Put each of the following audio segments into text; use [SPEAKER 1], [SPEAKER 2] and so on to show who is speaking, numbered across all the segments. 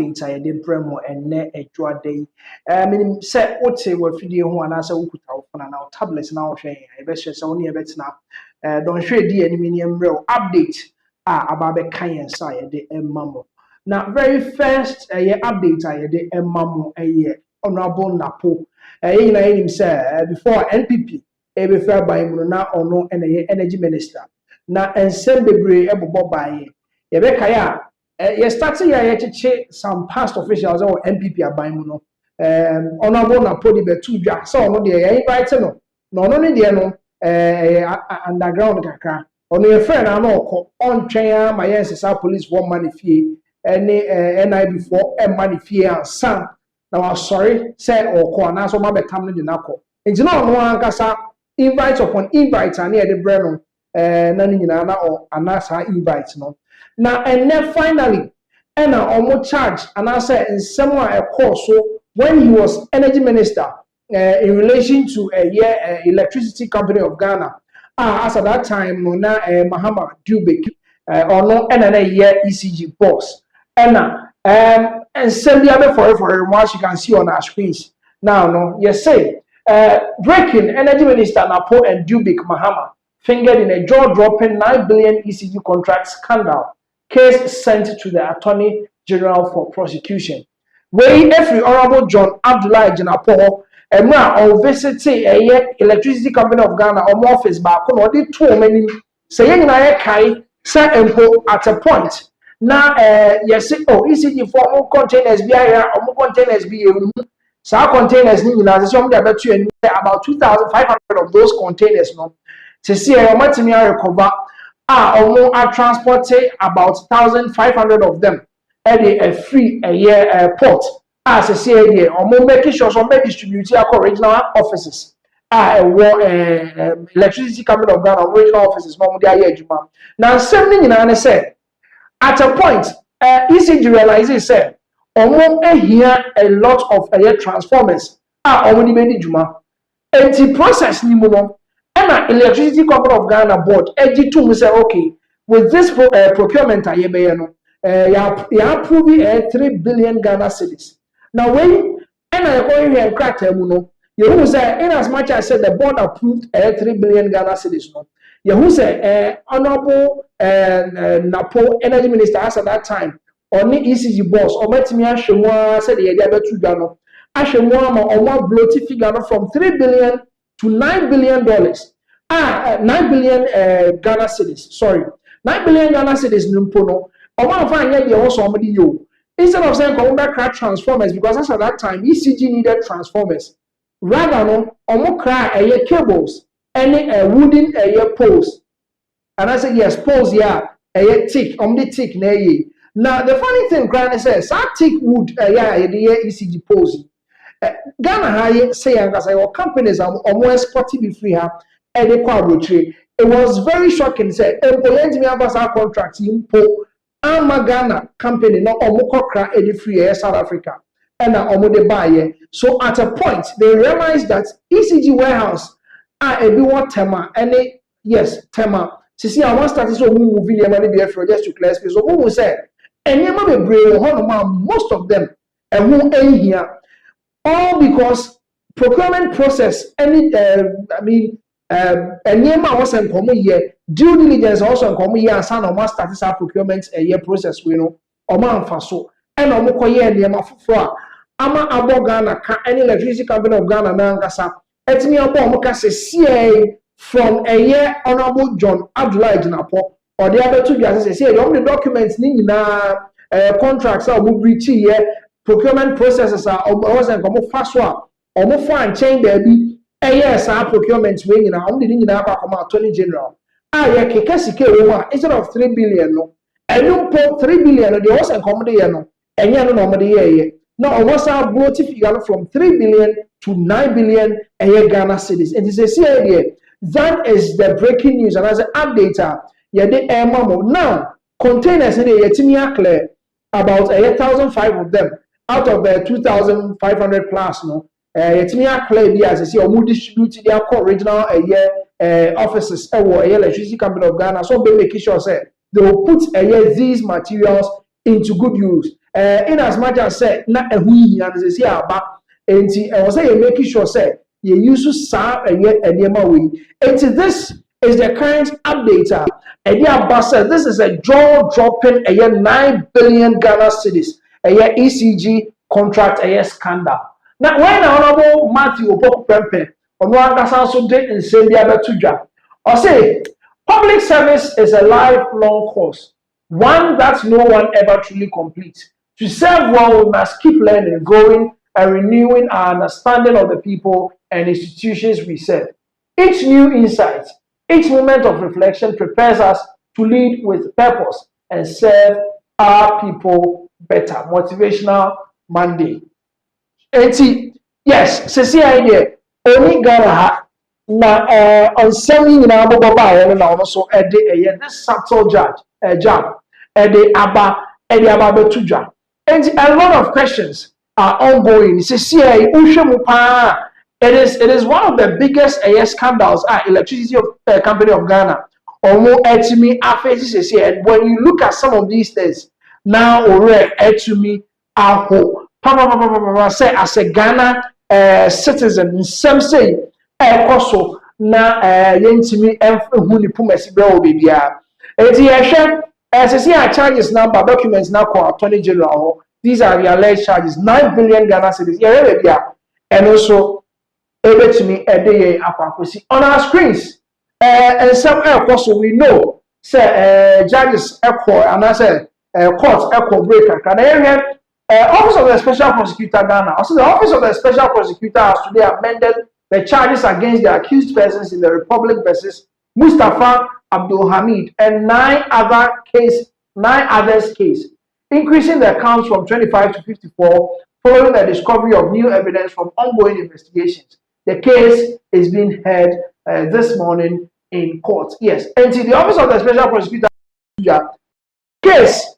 [SPEAKER 1] update I did bremo and ne a draw day. I mean, say what say what video one as a wood phone and our tablets now share. I bet she's only a bit now. Don't share the aluminium real update about the kind side the mammo. Now, very first update I did a mammo a year honorable Napo. Him say before NPP, be fair by now or no energy minister. Now, and send the brave able by ye. You started here to some past officials or MPP are buying no. Honorable Napoli be two jacks, so no, they invite no. No, only the no underground kaka. On your friend, I know on chain, my ancestors police 1 money fee, any NI before and money fee and son. Now I'm sorry, say or corner, so my becoming the Napo. It's not one cassa invite upon invite and near the Brennan, none in or another invites no. Now and then finally, and almost charged, and I said in somewhere a course. So when he was energy minister in relation to a electricity company of Ghana, as at that time, Mona Mahama Dubik or no, and a year ECG boss, and send the other for once you can see on our screens. Now, no, yes, say breaking energy minister Napo and Dubik Mahama fingered in a jaw-dropping 9 billion ECG contract scandal. Case sent to the Attorney General for prosecution. Where every Honorable John Abdullah Janapo, and now on visiting a electricity company of Ghana or office back on the 2 many saying I kai set and at a point. Now, yes, ECG for more containers be or more containers be some containers need about 2,500 of those containers. No, to see a material recover. Are transported about 1,500 of them at a free a year port. As I say here, making sure some distribute original offices. Electricity company of Ghana original offices. Now, something in an say at a point, ECG realizes say, here a lot of transformers are already made Juma. And the process ni mo. And electricity company of Ghana board, EG2 say okay, with this procurement, you approve 3 billion Ghana cedis. Now, when I go here and crack you say, in as much as I said the board approved 3 billion Ghana cedis. No, you say, Honorable Napo energy minister as at that time, or the ECG boss, or Metimia Shemwa said the idea to Ghana. Ashemwa or more bloated figure from 3 billion to $9 billion. 9 billion Ghana cedis. Sorry, 9 billion Ghana cedis. Numpono. Oman find yet also somebody you. Instead of saying come back transformers, because as at that time ECG needed transformers. Rather no, omo cry a cables, any wooden poles. And I said yes, poles yeah, a thick, the thick na ye. Now the funny thing, Granny says, that thick wood yeah, the ECG poles. Ghana high say as I companies are almost 40 be free her and they quadruple. It was very shocking. Say employees me have our contracts in po Ghana company no omokokra edi free South Africa and omo buy. So at a point they realized that ECG warehouse a be what tema any yes tema. See I want start so movie the money be for just to clear space. So who say and you be brave most of them and who ain't here. All because procurement process, any wasn't common year, due diligence also common year, and son of mass statistical procurement a year process, we know, or man for so, and Omokoye and Yama for Ama Abo Ghana, any electricity company of Ghana, Nangasa, Etimi Abomoka CA from a year Honorable John Abdullah Janapo, or the other two guys say, the only documents need contracts are breach here. Procurement processes are wasn't come fast one or fine chain baby yes our procurement way in our only come Attorney General instead of 3 billion no and you 3 billion they also accommodate no and you normally now what's our growth figure from 3 billion to 9 billion a year Ghana cedis and this is here that is the breaking news and as an updater now containers in the clear about 1,005 of them out of the 2,500 plus, no, it's me a clear as I see, or more distributed their original offices or electricity company of Ghana. So they make sure say they will put these materials into good use. in as much as say na ehu hia no say aba enti I was say you making sure say you use sa enema we enti this is the current update this is a jaw dropping 9 billion Ghana cedis ECG contract scandal. Now when honorable Matthew Opoku Pempe ono akasa so de nsem bia betudwa or say public service is a lifelong course, one that no one ever truly completes. To serve well, we must keep learning, growing, and renewing our understanding of the people and institutions we serve. Each new insight, each moment of reflection prepares us to lead with purpose and serve our people better. Motivational Monday. Yes, sisi idea. Only Ghana na onsɛm yi nyinaa bɔbɔ baeɛ no na ɔno so de this subtle jab de aba bɛto dwa. And a lot of questions are ongoing. Sisi wohwɛ mu paa it is one of the biggest scandals electricity company of Ghana ɔmo ɛtumi afɛsi sisi and when you look at some of these things now ɔrɛ ɛtumi aho say as a Ghana citizen nsɛm say ɛkɔ na yɛntumi ɛhu ne pumasi brɛ wɔ bebia eti yɛhwɛ sisi charges number documents na kɔ attorney general these are the alleged charges 9 billion Ghana cedis yɛhwɛ bebia and also ebetumi ɛde yɛn akwakosi on our screens nsɛm ɛkɔ we know say judges ɛkɔ anaasɛ court ɛkɔ break kakra na yɛhwɛ Office of the Special Prosecutor Ghana. Also, the Office of the Special Prosecutor has today amended the charges against the accused persons in the Republic versus Mustafa Abdul Hamid and 9 others case, increasing the counts from 25 to 54 following the discovery of new evidence from ongoing investigations. The case is being heard this morning in court. Yes, and the Office of the Special Prosecutor case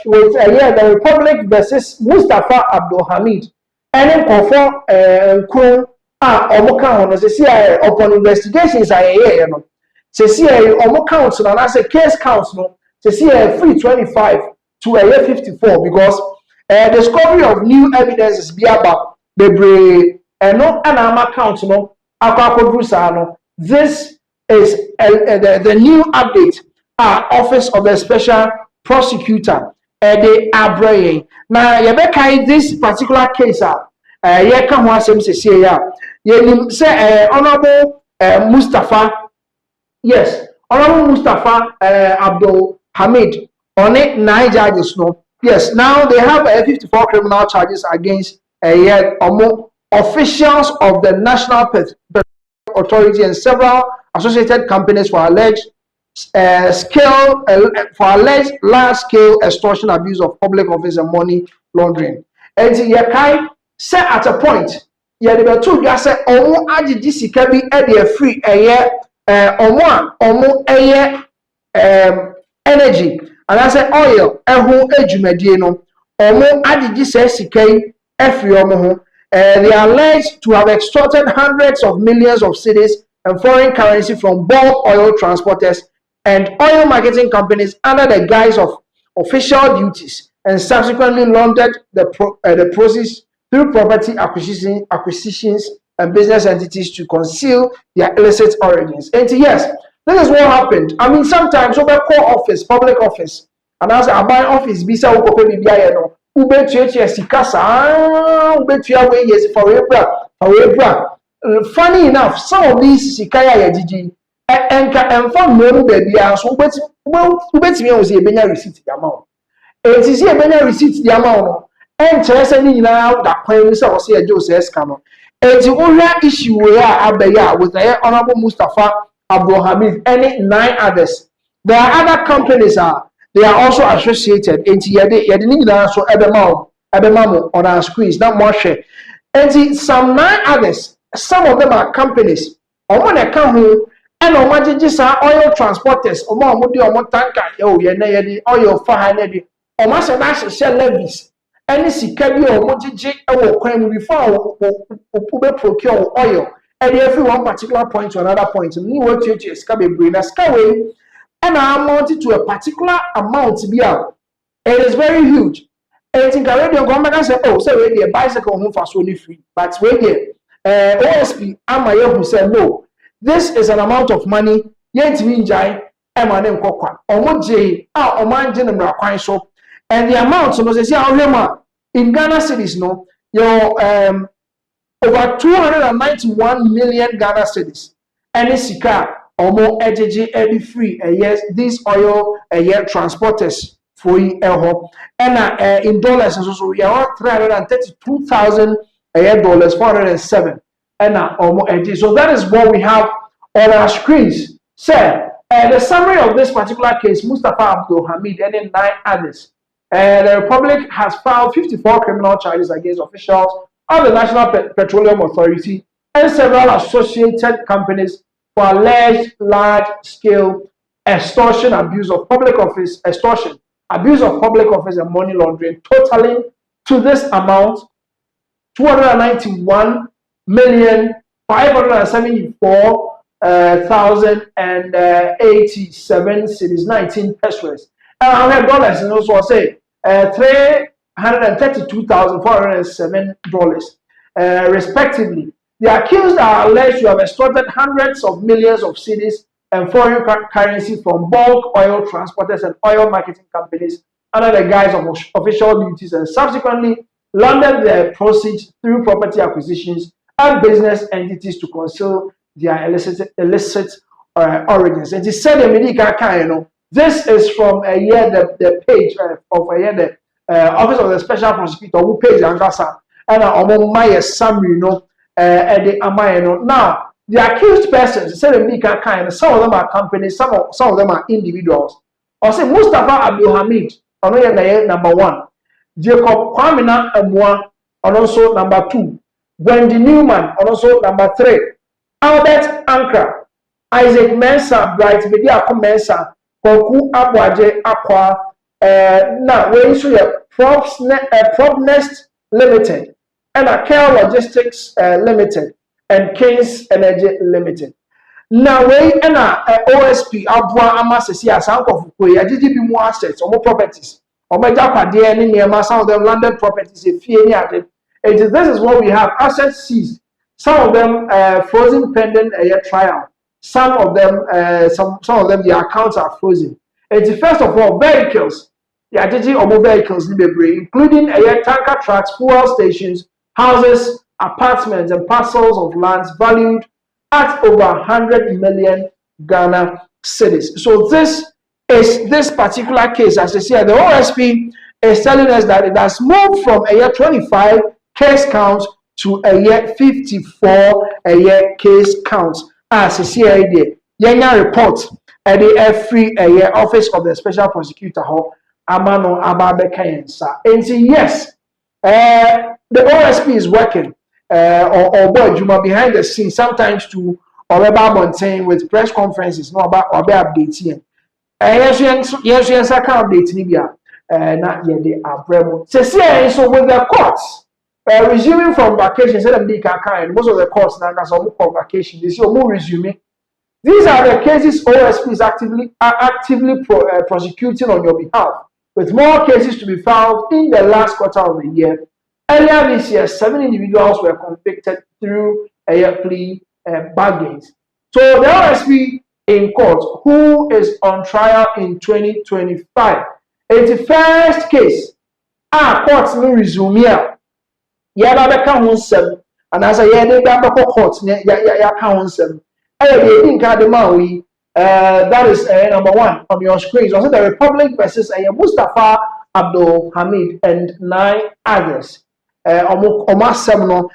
[SPEAKER 1] with the Republic versus Mustafa Abdul Hamid and then confirm upon investigations counts and as a case counts free 25 to 54 because discovery of new evidence is about the no anama count this is the new update Office of the Special Prosecutor de abraye na yebeka this particular case ye ka ho asem sese ya yenim say honorable Mustafa Abdul Hamid on it 9 charges no yes now they have 54 criminal charges against officials of the National Petroleum Authority and several associated companies for alleged large-scale extortion, abuse of public office and money laundering. And you say at a point, you have to you say omo agidi sika bi e dey free energy and I say oil ehu ejumedie no omo agidi say sika yi free omo ho. They are alleged to have extorted hundreds of millions of cedis and foreign currency from bulk oil transporters and oil marketing companies under the guise of official duties and subsequently laundered the process through property acquisitions and business entities to conceal their illicit origins. And yes, this is what happened. I mean, sometimes over core office, public office, and as a buy office, bisa ukope bibiya no, ube tuye sikasa, ube tuye we yes for April. Funny enough, some of these sikaya yajiji and from no baby so ubet me was a benya receipt the amount. It is a benya receipt the amount and sending now that claim is also a Joseph scam. It's the issue we are abeya with the honorable Mustafa Abdul Hamid and 9 others. There are other companies they are also associated into yet so ebemamo on our screens not more share. And some 9 others, some of them are companies. I want to come here. And on what oil transporters, tanker, oil for handy, or master shell levies. Any sikabi or mojiji or crime before procure oil at every one particular point to another point. New word to scabi brain a skyway and I amounted to a particular amount to be out. It is very huge. And think already on Commander say, oh, say we the bicycle home for solely free. But we the OSP Amaya who said no. This is an amount of money. Yet me jai Emanem Kokwa. Omo J Oman General Kwan so. And the amount so say in Ghana cities no your over 291 million Ghana cedis. Any sika omo ejeje every free yes these oil transporters for elho and in dollars so we are 332,000 dollars 407 and omo ejeje. So that is what we have on our screens. Sir, the summary of this particular case, Mustafa Abdul Hamid and 9 others. The Republic has filed 54 criminal charges against officials of the National Petroleum Authority and several associated companies for alleged large-scale extortion, abuse of public office, extortion, abuse of public office, and money laundering, totaling to this amount 291,574,087 cities, 19 pesos. And $100, and also I say $332,407, respectively. The accused are alleged to have extorted hundreds of millions of cedis and foreign currency from bulk oil transporters and oil marketing companies under the guise of official duties, and subsequently laundered their proceeds through property acquisitions and business entities to conceal their illicit origins. And he said, this is from the page of the Office of the Special Prosecutor who pays Angasa and my summary, now the accused persons said some of them are companies, some of them are individuals. Or say Mustafa Abdul Hamid, number 1, Jacob Kwamina Amwa, and also number 2, Wendy Newman, and also number 3, Albert Ankra, Isaac Mensa, Bright Media Mensa, Koku Abwaje Aqua, now we issue a Probnest Limited and a Care Logistics Limited and Kings Energy Limited. Now we and OSP Abwa Amasesi Asanko Fukwe, GGB more assets or more properties. Or my Japa DNA near some of them landed properties if this is what we have: assets seized, some of them frozen pending a trial. Some of them the accounts are frozen. It's first of all vehicles, the identity of vehicles including tanker trucks, fuel stations, houses, apartments, and parcels of lands valued at over 100 million Ghana cedis. So this particular case, as you see, the OSP is telling us that it has moved from 25 case counts to 54 case counts. As you see here, Yenya report at the every office of the special prosecutor Amano Ababekensa. And yes, the OSP is working or Juma behind the scenes sometimes to or about maintain with press conferences, no about or updating. Yes, I can update Libya. Not yet they are bremo. So with the courts resuming from vacation, most of the courts now are on vacation. They say more resuming. These are the cases OSP is actively prosecuting on your behalf, with more cases to be filed in the last quarter of the year. Earlier this year, 7 individuals were convicted through plea bargains. So the OSP in court, who is on trial in 2025, it's the first case. Courts no resume here. Yababeka honsem, and as I hear the courts, counsel. That is number 1 on your screens. Also, the Republic versus Mustafa Abdul Hamid and 9 others. Omasem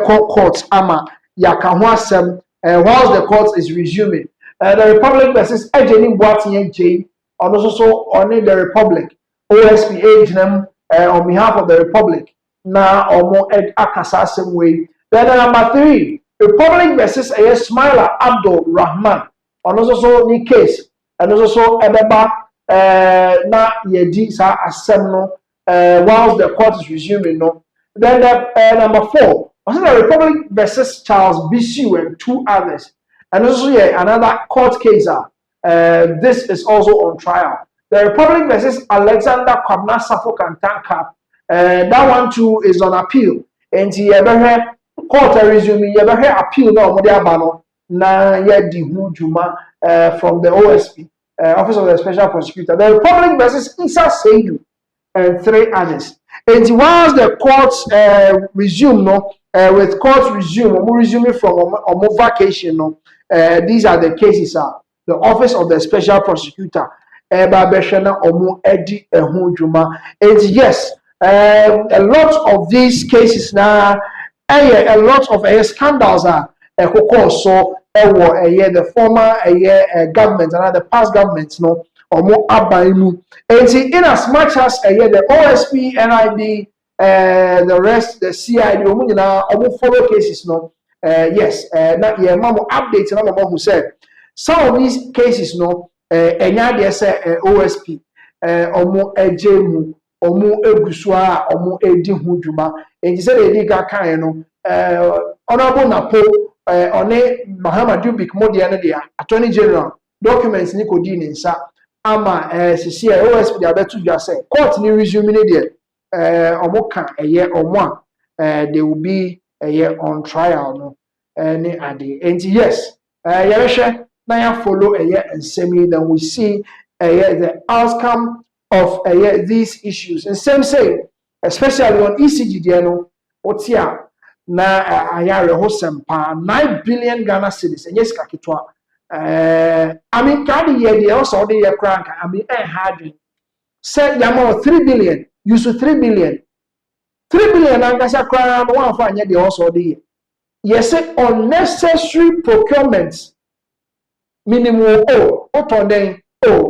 [SPEAKER 1] court ama yakahwasem whilst the court is resuming. The Republic versus Ejeni Boatien J, and also on the Republic OSP Agenum on behalf of the Republic. Now omo akasa same way. Then number 3, Republic versus Smiler Abdul Rahman, and also ni case, and also Ebeba na yedi sa asem whilst the court is resuming. No. Then number 4, also the Republic versus Charles Bisu and 2 others, and also another court case. This is also on trial. The Republic versus Alexander Kwabna Safok and Tanka That one too is on appeal. And the court resume, you ever appeal no more abano na di juma from the OSP, Office of the Special Prosecutor. The Republic versus Isa Seidu and 3 others. And once the courts resume, no, with courts resume from vacation, no, these are the cases. The Office of the Special Prosecutor, Babeshana Omu Edi Ehunjuma. And yes, a lot of these cases now, a lot of scandals are so the former government and the past governments, no, or more abaimu. And in as much as the OSP, NIB, the rest, the CID, follow cases, no, yes, not yeah, mama updates, and mama who said some of these cases, no, and they say OSP, omo ejemu, omo egusua, omo edi hujuma, and he said they did kind, no, honorable Napo, on Muhammad Dubik Modiana, Attorney General, documents Nicodine in Sa. Ama sisi OSP dey abetu dwa say court ni resume ni dey omoka eye omo they will be on trial no any ade and yes yehwe na ya follow and semi then we see the outcome of these issues and same say especially on ECG there no otia na ayare ho sempa 9 billion Ghana cedis and yes kakitwa I mean, can you also the crank? I mean, hard. Say, Yamo 3 billion, use 3 billion. 3 billion, and that's a crown, one fine, yet the also the. Yes, unnecessary procurements. Minimum, what on them?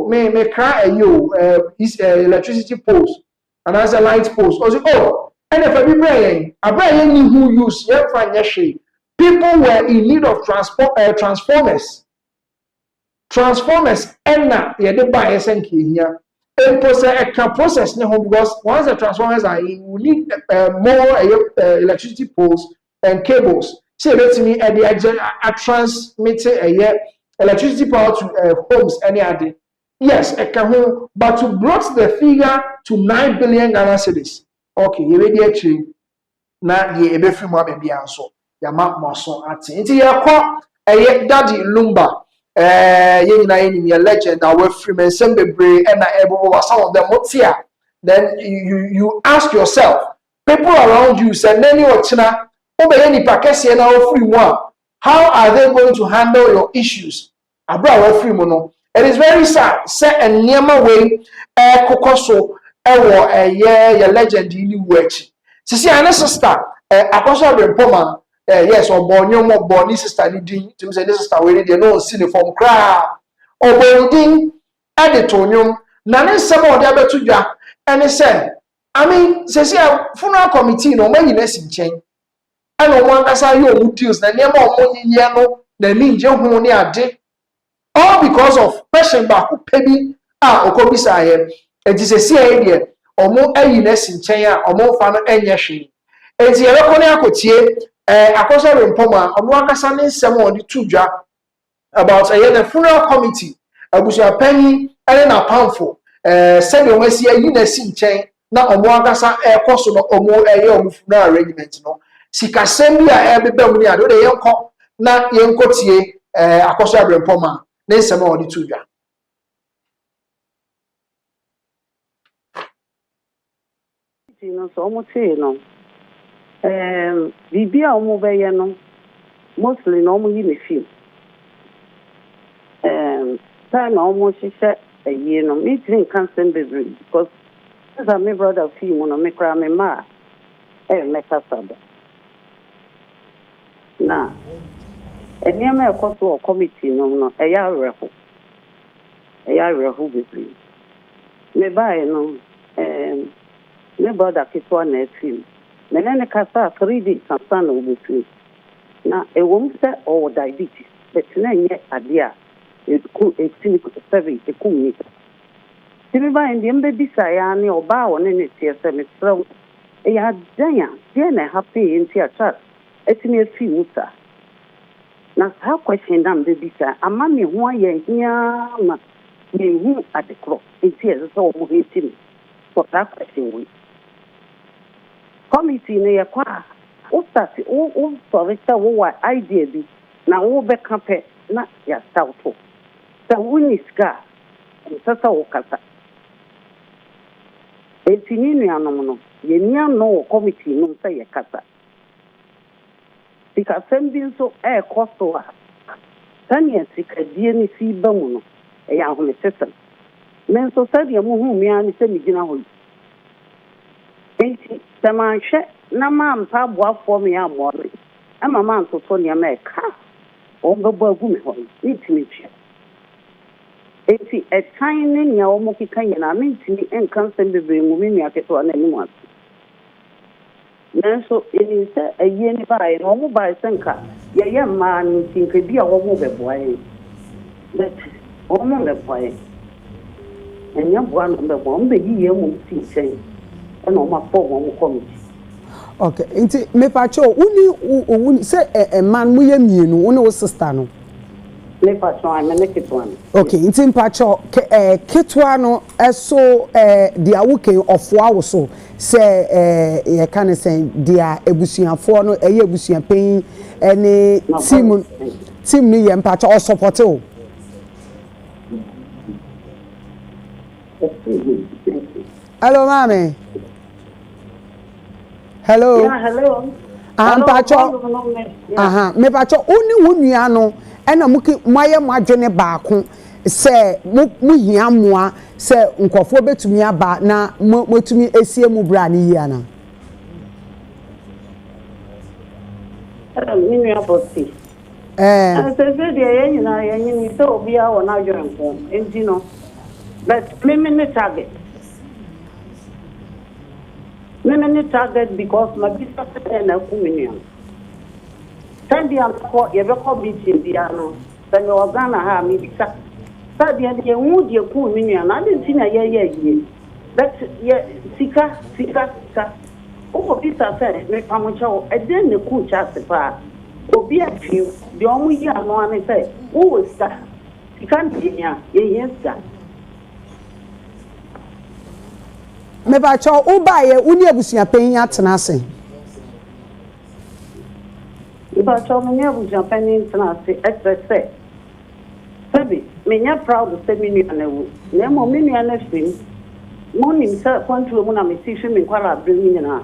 [SPEAKER 1] May cry you, his electricity post, and as a light post. Also, and if I be praying, a praying who use your financial people were in need of transformers. Transformers enna ye de buy SNK here. And process no because once the transformers are in, we need more electricity poles and cables. So let me transmit electricity power to homes any other. Yes, but to brought the figure to 9 billion Ghana cedis. Okay, you ready actually? Na ye ebe free mo be anso. Ya ma mo so ati. Nti ye kwa Daddy Lumba. You legend our free and send bebre and some of them what's here. Then you ask yourself, people around you say nani ochina obey any pakesi na free one. How are they going to handle your issues? Abra free mono. It is very sad. Say a near way kokoso your legend in you watch. See, an sister, Apostle Rempoma. Yes, or born your more born sister leading to say this sister where they know see the form cry or bonding editonium. None some of the other two and they said, I mean, says here, funeral committee no money less in chain. I don't want as I you deals the name of money yellow, the ninja who near day. All because of person back who pay or commissar. It is a CID or more illness in chain or more fun and yashin. It's a reckoning Akosa Rempoma, Omwakasa ne nsɛm on the tudwa about the funeral committee. Abusia penny and na pamfo. Send you see a unison chain. Na Omwakasa koso no omo funeral arrangement no. Sika sembi a ebe bemuni ado de yenko na yenko tie Akosa Rempoma ne nsɛm on the tudwa.
[SPEAKER 2] No so mo tie no. Bibia omo beye no mostly no omo yi me film time omo shisha aye no me drink cancer bebre because as my brother film no me kra me ma me kasada na eniema ekoso committee no eya reho bebre me buy no me brother kitwa na film Menene kasa 3 days sansan obutu na ewom se o diabetes but na nye ade a eku 7 eku ni tibi ba ndi mbe bisa ya ni oba wo ne tie se metrɛ ya danya die na happy nti attract etimi afi muta na sa question dam be bisa ama me ho aye hia ma me hu adekro nti ese so mo hetimi for that question we committee ne yakwa o start o sorry say wo idea bi na wo be campaign na ya start to so we ska sasa wo kasa etini nuanom no ye nia no committee no say yakasa because sembin so e kosto a tania sikadie ni fi ba mu no e ya ho me system men so said ye mu hu mi ani se mi gina ho enti samanhwe na ma mpa boafo me amore ama ma ntoto ne ma ka o bebo agu me ho ni timi twa enti e tiny ne ya o mo kika nyina me ntimi enkan sem bebre mu me nua keto na ni mu aso nanso eni se aye ni bae no mo bae senka ye ma ni tinka bi a wo mo beboae that o mo beboae enya boa no beboa mo be yi mo ti chen na o ma fo mo committee.
[SPEAKER 3] Okay, nti me pacho uni say a man mu ye mienu woni wo sister no.
[SPEAKER 2] Me pacho I me ketwa no.
[SPEAKER 3] Okay, nti pacho ketwa no eso dia woken ofo awo so say ye kan say dia ebusuafo no eye ebusuan pen ene team ni ye pacho o support o. Hello mami. Hello.
[SPEAKER 2] Yeah, hello.
[SPEAKER 3] Pacho. Me pacho oni wonua no ena muki maye madwene baako se mu hia moa se nkofo betumi aba na motumi esie mu bra ne yi ana.
[SPEAKER 2] Ni nua bosi. Se dia ye nyina ye nyini se obi a wona adwene ko enti no. But me target. Me target because my business na communion. Sandi amko ye be ko meeting bia no. Sandi ogana ha mi bisa. Sadi ye hu die ku communion na dey tin ye. But ye sika. O bisa say me pamocha e den ne ku cha se pa. Obi afi de omu yi ano ane say wo sika. Sika ntia ye sika.
[SPEAKER 3] Me ba cho u ba ye uni abusuan pen atena ase.
[SPEAKER 2] Me ba cho me abusuan pen atena ase express. Sabi me nya proud say me nua na wu. Na mo me nua na fim. Mo nim say control mo na me ti hwe me kwala abre mi nyina.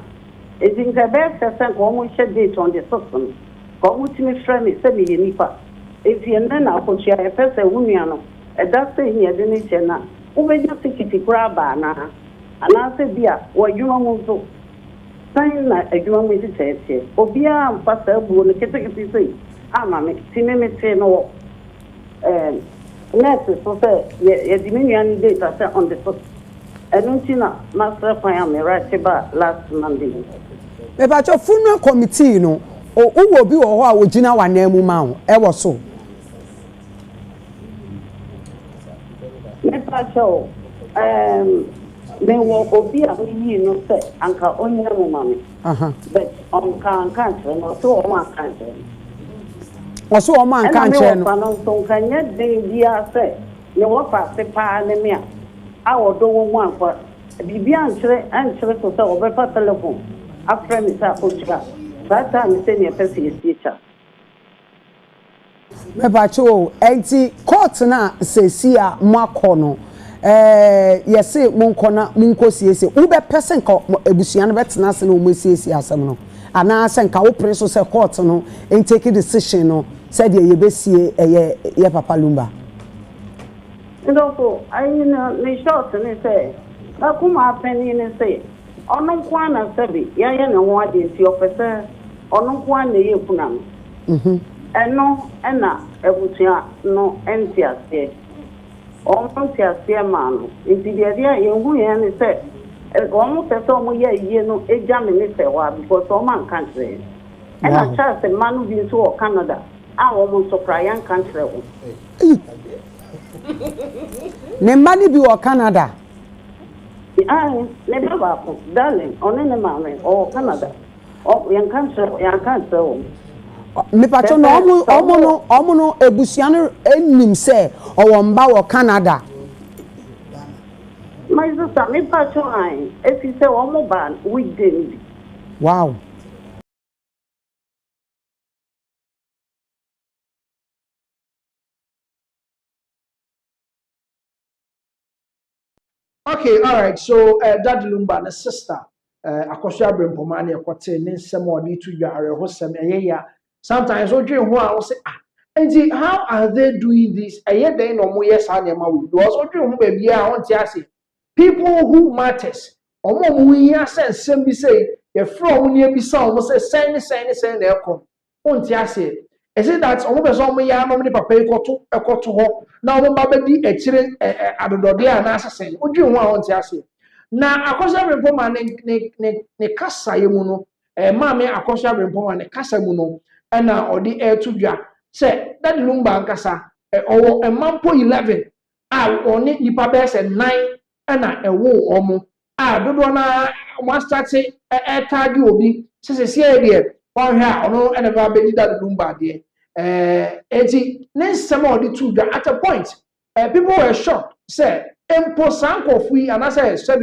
[SPEAKER 2] Ezinga be sesen ko mo hye date on the system. Ko mo ti me frɛ me say me ye nipa. Efi en na akotua e pese wu nua no. E da say ni e de ni che na. Wo be nya tikiti kura ba na. Anase bia wo adwuma mu so san na adwuma mu ti tete obia mfa sa bu no ketekete sei ama me tine me te no nurse so say ye dimenu an data say on the foot enuntina master plan me right ba last Monday
[SPEAKER 3] Me ba cho funeral committee no o wo bi wo ho a wo gina wa na mu ma ho e wo so
[SPEAKER 2] me pa cho me wo obi a yi no say anka onya mo mame but on kan no so o ma kan
[SPEAKER 3] so o ma kan che no
[SPEAKER 2] no so kan ye de dia say ne wo pa se pa ne me a wo do wo mu anfa bibi an chere so say o be pa telephone after me sa o chika that time say ne person is teacher
[SPEAKER 3] me ba cho enti court na se si a makọ no yesi munkona munkosiese wo be person ka ebusuan no betena se no mosiese asem no ana se nka wo pre so se court no en take decision no said ye besie ye papa lumba
[SPEAKER 2] ndofo ayi na ne short ne say ba kuma penny ne say onu kwa na sabi ya na ho ade ti ofese onu kwa na ye kuna no eno na ebusuan no enti ase almost as a man. In the idea, you who say, almost as some year, no, a Germany say, because all man country. And I trust a man who been to Canada. I almost surprise young country.
[SPEAKER 3] Ne money be or Canada.
[SPEAKER 2] I never, darling, on any man or Canada. Oh, young country.
[SPEAKER 3] Me pacho no omo ebusiano enim se owomba wo Canada.
[SPEAKER 2] My sister me pacho ai if you say omo ban weekday
[SPEAKER 3] Wow.
[SPEAKER 1] Okay, all right. So, Daddy Lumba, the sister, Akosha Brimpomani, a quarter, then some more need to your hostem, yeah. Sometimes, what you want, I say, and see, how are they doing this? A year day no more, yes, I am. Was what you baby, I want to say. People who matters, or more, we are saying, simply say, your from near be sound, was a sign, they'll come. Won't you say? Is it that almost all my young many papa a quarter home? Now, one baby a children at the door, and assassin. Would you want to say? Now, Akosha Repoma ne Casa Yemuno, a mammy Akosha Repoma ne Casa Muno, and now or the air to ya. Say that Lumba Casa, or a mampo 11, or nipa best at 9, and a woe omo. Dodona one starts a tag you be, says a dear. One here, no, and about Betty that Lumba dear. Next some of the two at a point, people were shocked. Say, Empo Sanko free, and as I said,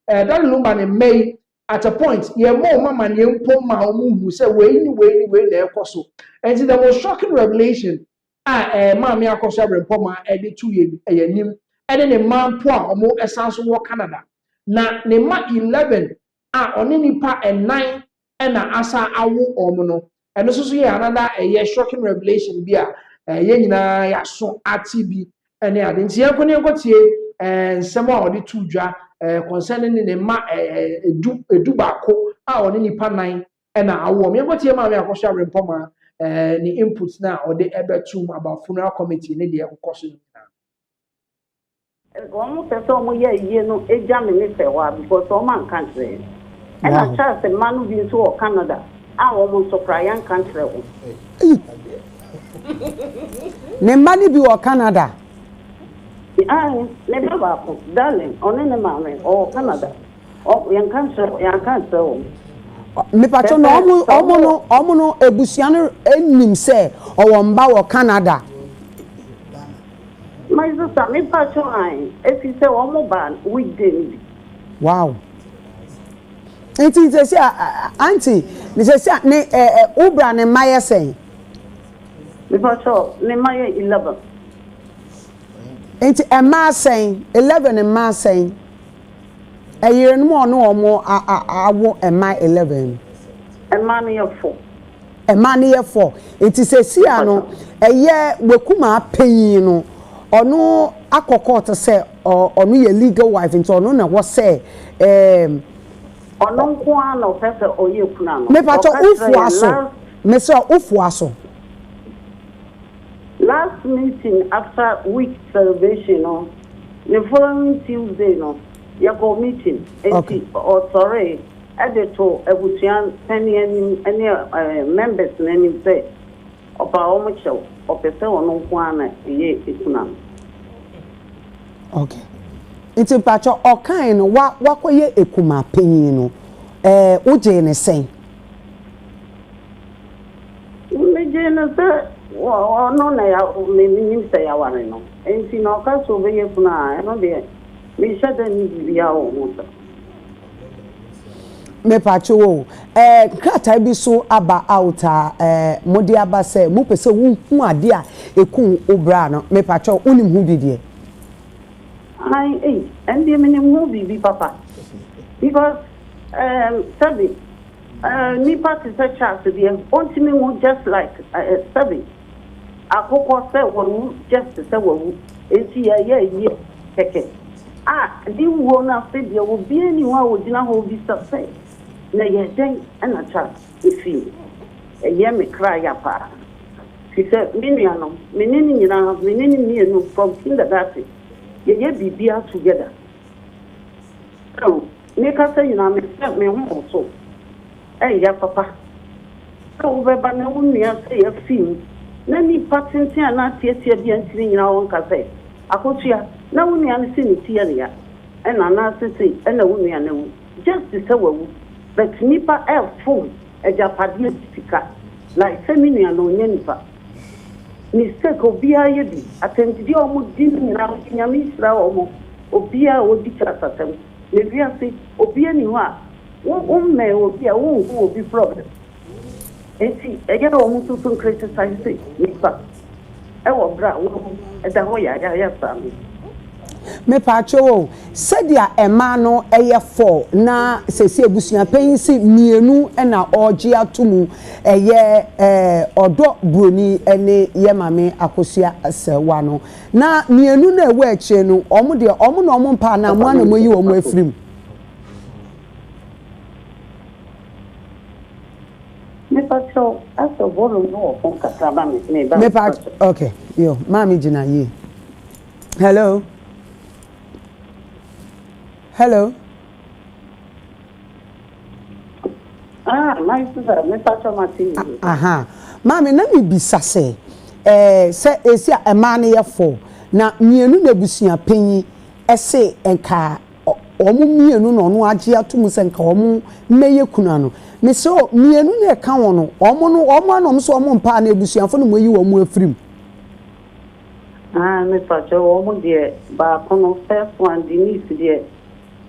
[SPEAKER 1] that Lumba May at a point, ye more mamma, ye ma who say, way, there, so. And the most shocking revelation, Mammy Akosha Poma, edit 2 years, a nim, and then a man poor or more essence war Canada. Now, Nema 11 on any part and 9 and asa awu omono and this is another a shocking revelation be a ya so atibi and ya nti yakoni ekotie and some of the two dwa concerning the ma edu bako a oni nipa 9 and awu me ekotie ma me akosha rempoma ni inputs na or the ebetum about funeral committee ne de ekoso
[SPEAKER 2] Almost as some year, no, a Germany say, because all man country. And I trust the man who been to Canada. I almost surprise young country.
[SPEAKER 3] Ne money be or Canada.
[SPEAKER 2] I never, darling, on any man or Canada. Oh, young country.
[SPEAKER 3] Me patron omono ebusiano enim say or mba or Canada.
[SPEAKER 2] My sister, me patron, if you say one more ban, we did.
[SPEAKER 3] Wow. It is a say, auntie, this is ne Ubra ne Maya saying.
[SPEAKER 2] Me patron, ne Maya 11.
[SPEAKER 3] Ain't a ma saying 11 and ma saying a year and more no more I want a my 11.
[SPEAKER 2] A man of 4.
[SPEAKER 3] A man year 4. It is a siano a year we kuma pay no. Or no akoko to say or no your legal wife into or no na what say
[SPEAKER 2] or no one of person or you kuna
[SPEAKER 3] me pato ufuaso me say ufuaso
[SPEAKER 2] last meeting after week celebration no the following Tuesday no you go meeting or sorry editor ebusian any members any say about how much of person or no one ye ikuna.
[SPEAKER 3] Okay. It's a patch or kind what ye ekuma penny no uje ne say.
[SPEAKER 2] Me jena say no na ya me say ya wan no. Enti no ka so be ye kuna no de me shada ni bia o mo.
[SPEAKER 3] Me pacho krata bi so aba out modi aba say mo pese wo hu ade a ekun obra no me pacho unim hu bidie
[SPEAKER 2] I and the minimum movie papa because sabi ni party such as the only me just like sabi akoko say won just say won enti ye keke di wo na say the obi ani wa wo gina ho bi say na ye den ana cha ifi ye me cry ya pa she said miniano menini nyina menini mienu from kindergarten ye bibia together so me ka say na me ho so ya papa so be ba na wonua say ya film na ni patentin ana tietia bia ntini nyina won ka say akotua na wonua ne se ni tie ne ya na na se na wonua na wu just the say but nipa phone ejapade sika like seminua no nya nipa mistake obia ye bi atentidi omo din na nyame isra omo obia odi krasatem le bia se obia ni ho a me obi a wo obi problem enti eje no mu to criticize nipa e wo bra wo e da ho ya sami
[SPEAKER 3] me pacho said ya ema no eye 4 na sesi ebusua panyin si mienu na oje atomu eye odo broni ene ye mame akosua asewa no na mienu na ewe eche no omo de omo na omo mpa na mo na moyi omo afrim
[SPEAKER 2] me pacho aso bolo no fon katraba me ba
[SPEAKER 3] me pacho okay yo mami jina ye hello hello.
[SPEAKER 2] My sister, me pacho mati.
[SPEAKER 3] Aha. Mami na mi bisa se esi a ema ne ye 4 na mienu na busua panyi ese enka omo mienu no no age atum se nka omo meye kuna no me so mienu na eka wono omo anom so omo mpa na busua fo no moyi wo mo afrim
[SPEAKER 2] me pacho omo de ba kono first one the niece de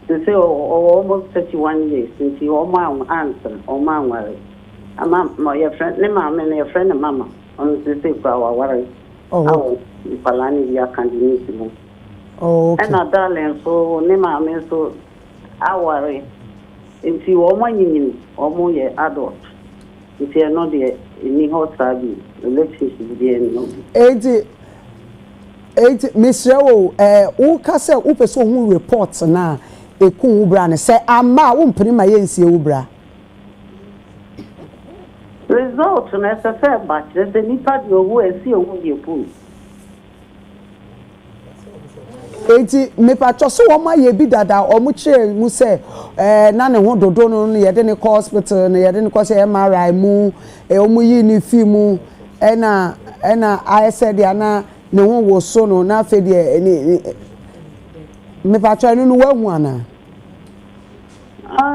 [SPEAKER 2] they say almost 31 years since your mom answer or man worry. My friend, ne mama and your friend and mama on the say for our worry. Oh, Palani, ya can't.
[SPEAKER 3] Oh,
[SPEAKER 2] and our darling, so ne mama so I worry. If you are my union or more adult, if you are not there in hot service, relationship there.
[SPEAKER 3] 80 Mr. O kase o person who reports na ekun ubra ne say ama wo mpini ma yensie ubra
[SPEAKER 2] result na se fair but the nipa de owo esi owo ye pu
[SPEAKER 3] 80 me pa cho so wo ma ye bi dada o mu kire mu say na ne ho dodo no ye de ne hospital ne ye de ne ko say MRI mu o mu yi ni fi mu na I said ya na ne ho wo so no na fe de ni me pa cho no wa hu ana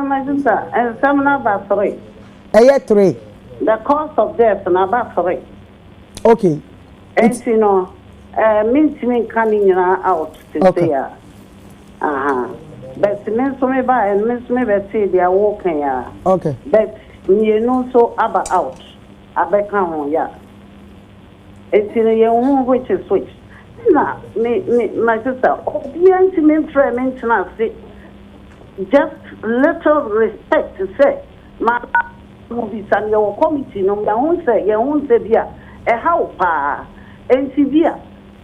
[SPEAKER 2] my sister and some about 3
[SPEAKER 3] 3
[SPEAKER 2] the cause of death na about 3
[SPEAKER 3] okay
[SPEAKER 2] and you know mean coming out to say but men so me by and men so me be say they are walking
[SPEAKER 3] okay
[SPEAKER 2] but you know so about out abeka ho ya it's in your own which is switch na me my sister obi anti me friend maintenance just little respect to say my movie san your committee no me won say bia e how pa enti bia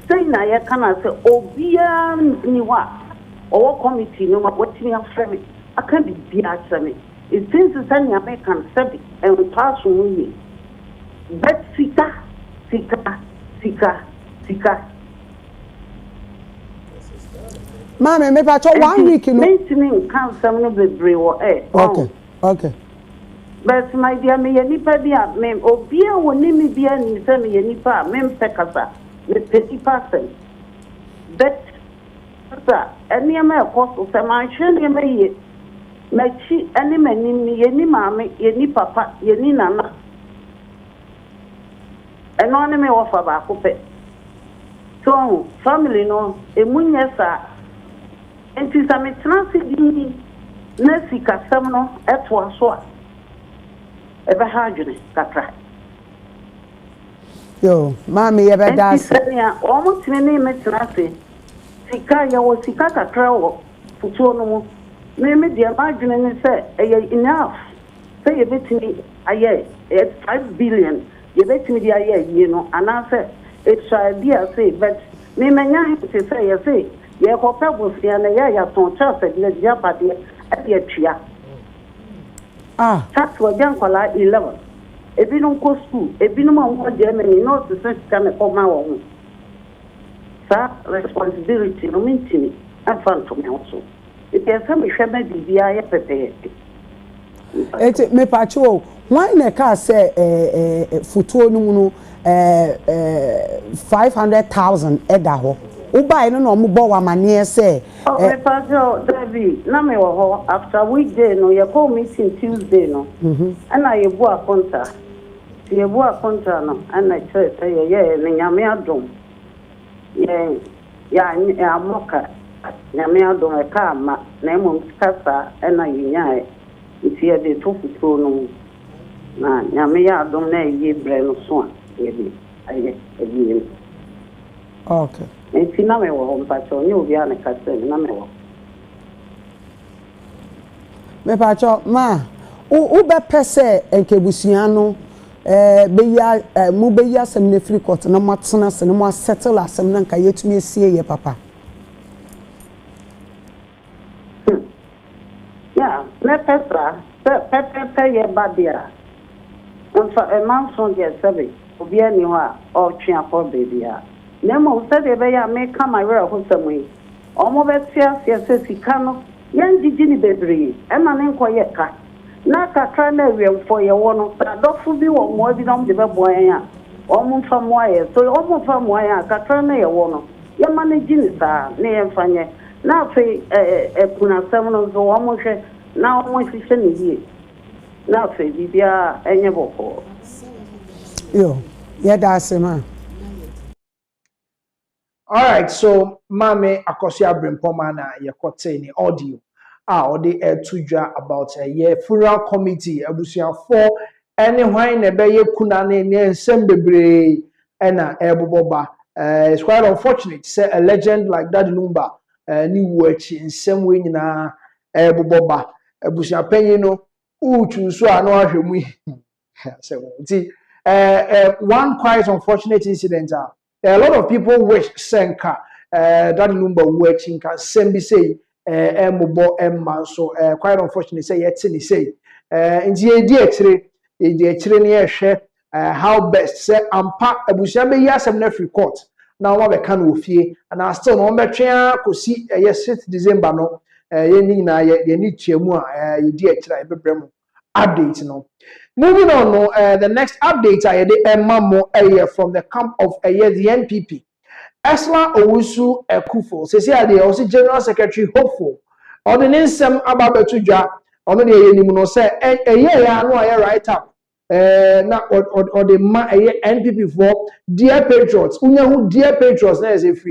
[SPEAKER 2] say na ye kana say obia ni wa o committee no ma wetimi afreme aka bi bia aseme it seems to say na me kan sabi and pass we but sika
[SPEAKER 3] Mama, me pa cho 1 week no.
[SPEAKER 2] Maintaining cancer no be brewo
[SPEAKER 3] Okay.
[SPEAKER 2] But my dear me nipa bia me obia woni me bia ni se me nipa me mpekasa me 30%. But any am a cost so man hwe ne me ye. Machi ani mani ni ye ni mama ye ni papa ye ni nana. Eno ne me offer ba ko pe. So family no emunya sa enti sa me transi di na sika sam no eto aso a ebe ha adwene kakra
[SPEAKER 3] yo mami ye be das
[SPEAKER 2] enti ya o mo tini ne me transi sika ya wo sika kakra wo futuo no mo me dia ma adwene ne se eye enough say ye betini aye 5 billion ye betini dia aye you know ana say it's idea say but me menya him say ye say ye ko pebble sia na ya ton chance de dia pade e tua tax wa jan kwala 11 ebinom ko school ebinom an ko Germany no to say can come ma wo sa responsibility no mintini afan to me also it is some shame di bia ye pepe
[SPEAKER 3] et me pacho why na ka say futuo no mu no 500,000 eda ho ubai no no mo wa mane say
[SPEAKER 2] me pacho David na me wo ho after weekday no ye call meeting Tuesday no and I bu akonta no and I say ye ne nyame adom ya moka nyame adom e ka ma na mo kasa na yinya nti ye de to fufuo no na nyame ya adom na ye bre no so a ye de aye aye
[SPEAKER 3] okay
[SPEAKER 2] nti na me wo mpacho ni obi an ka se na me wo
[SPEAKER 3] me pacho ma u be pese enkebusua no beya mu beya asem na free court na matena se na mo settle asem na nka yetumi esie ye papa
[SPEAKER 2] ya me pesa pe ye badia nfa e man so je sebe obi ani ho a o twe akọ baby a na mo se de be ya me kama were ho samui omo be tia se sika no yan jiji ni bebre e ma ne nko ye ka na kakra na wiemfo ye wo no adofo bi wo mo bi na mo de be boan ya omo fa mo aye so omo fa mo aye kakra na ye wo no ye ma ne jini sa na ye mfanye na fe kuna sam no zo omo hwe na omo hwehwe ne yie na fe bibia enye boko
[SPEAKER 3] yo ye da asema
[SPEAKER 1] All right, so Mame Akosia Brimpoma na yekote ni audio. Odi tujwa about a funeral committee abusia for any wine ebe ye kuna ne nsem bebre ena eboboba. It's quite unfortunate say a legend like that number ni wachi nsem we nyina eboboba. Abusia panyin no uchu so ano ahwemu. So one quite unfortunate incident a lot of people wish Senka that number working can send me say Mobo Emma so quite unfortunate say yet say in the dear share how best say ampa abusia be yasem na free court now one be can ofie and I still no be twa ko si yes 6 December no ye ni na ye ni twemu a ye di ekire be brem update no. Moving on, the next update I had from the camp of the NPP. Esla Owusu Akuffo, they also General Secretary hopeful. On the name Sam Ababetuja, on the Nimuno say, a year I know I write up. Now or the NPP for dear patriots, who dear patriots, as if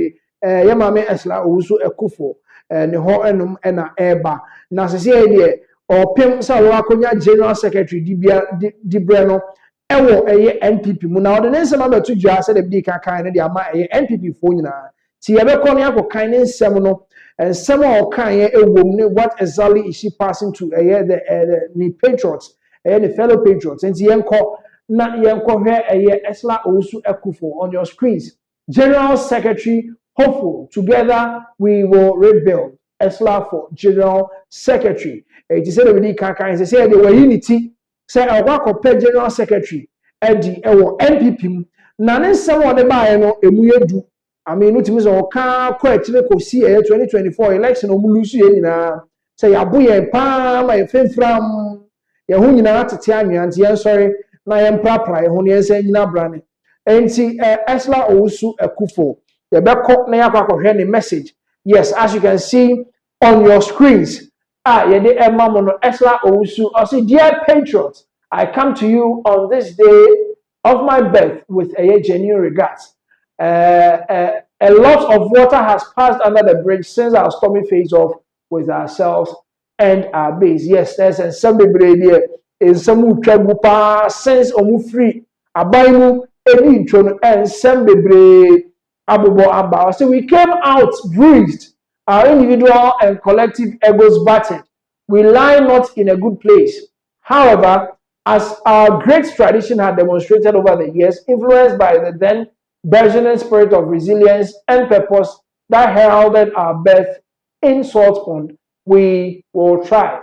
[SPEAKER 1] Yamame Esla Owusu Akuffo, and the whole enum and a eba. Now, say, or Pim Sawakonya General Secretary Dibreno, Ewo NPP. Muna the name some other two jars said the big kind of the NPP phone. See, ever calling up kind seminal and some of kind a woman. What exactly is she passing to the patriots, the fellow patriots, and the encore not yanko here Esla Owusu Akuffo on your screens. General Secretary hopeful. Together we will rebuild. Esla for General Secretary. It is said we can say they were unity. Say a work of General Secretary Eddie Ewo NPP. Nane someone the buy no emuyedu. I mean, no times or can quite see 2024 election or mulusu na say abuye pa my friend from Yahu nyina tete and yen sorry na yen prapra ho ne yen nyina brane. Enti Esla Owusu Akuffo. The back na yakwa the message. Yes, as you can see on your screens. Yede Mono Esla Owusu. I say, dear patriots, I come to you on this day of my birth with a genuine regards. A lot of water has passed under the bridge since our stormy phase off with ourselves and our base. Yes, there's some baby is some trabupa since omu free abaimu edi intro and some baby abubo aba. So we came out bruised. Our individual and collective egos battered. We lie not in a good place. However, as our great tradition had demonstrated over the years, influenced by the then burgeoning spirit of resilience and purpose that heralded our birth in Salt Pond, we will thrive.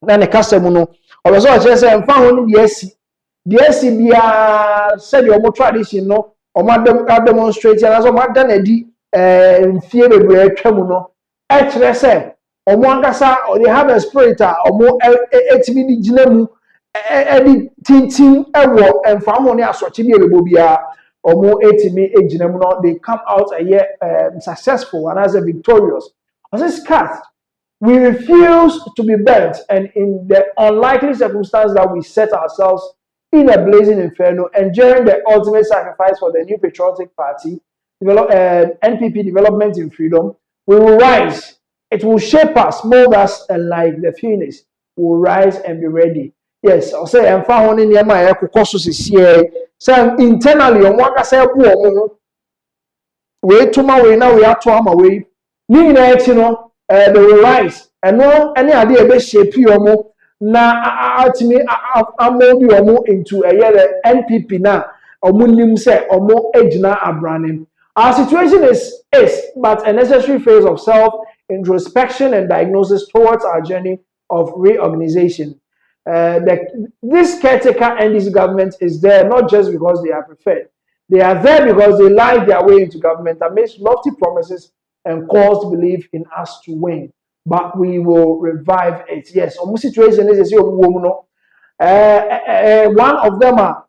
[SPEAKER 1] Na ne kasa mu no obeso o kire se mfa ho ni de asi bia said your tradition no o ma demonstrate na so ma da na di mfie bebre atwa mu no e kire se omo ankasa o they have a spirit omo etimi ni gina mu edi tintin ewo emfa ho ne asoche bi ebebo bia omo etimi egina mu no they come out a year successful and as a victorious. Was this cast? We refuse to be burnt, and in the unlikely circumstance that we set ourselves in a blazing inferno, enduring the ultimate sacrifice for the new patriotic party, NPP development in freedom, we will rise. It will shape us, mold us, and like the phoenix, will rise and be ready. Yes, I'll say I'm found in my courses here. So internally, on one say, wait to my way now, we are to my way. You know, they will rise. And no, any idea about shape you na ultimately amobi omo into a year NPP na omo nim say omo ejina abranim. Our situation is but a necessary phase of self introspection and diagnosis towards our journey of reorganization. This caretaker NDC government is there not just because they are preferred. They are there because they lie their way into government and makes lofty promises and calls to believe in us to win. But we will revive it. Yes, almost situation is one of them are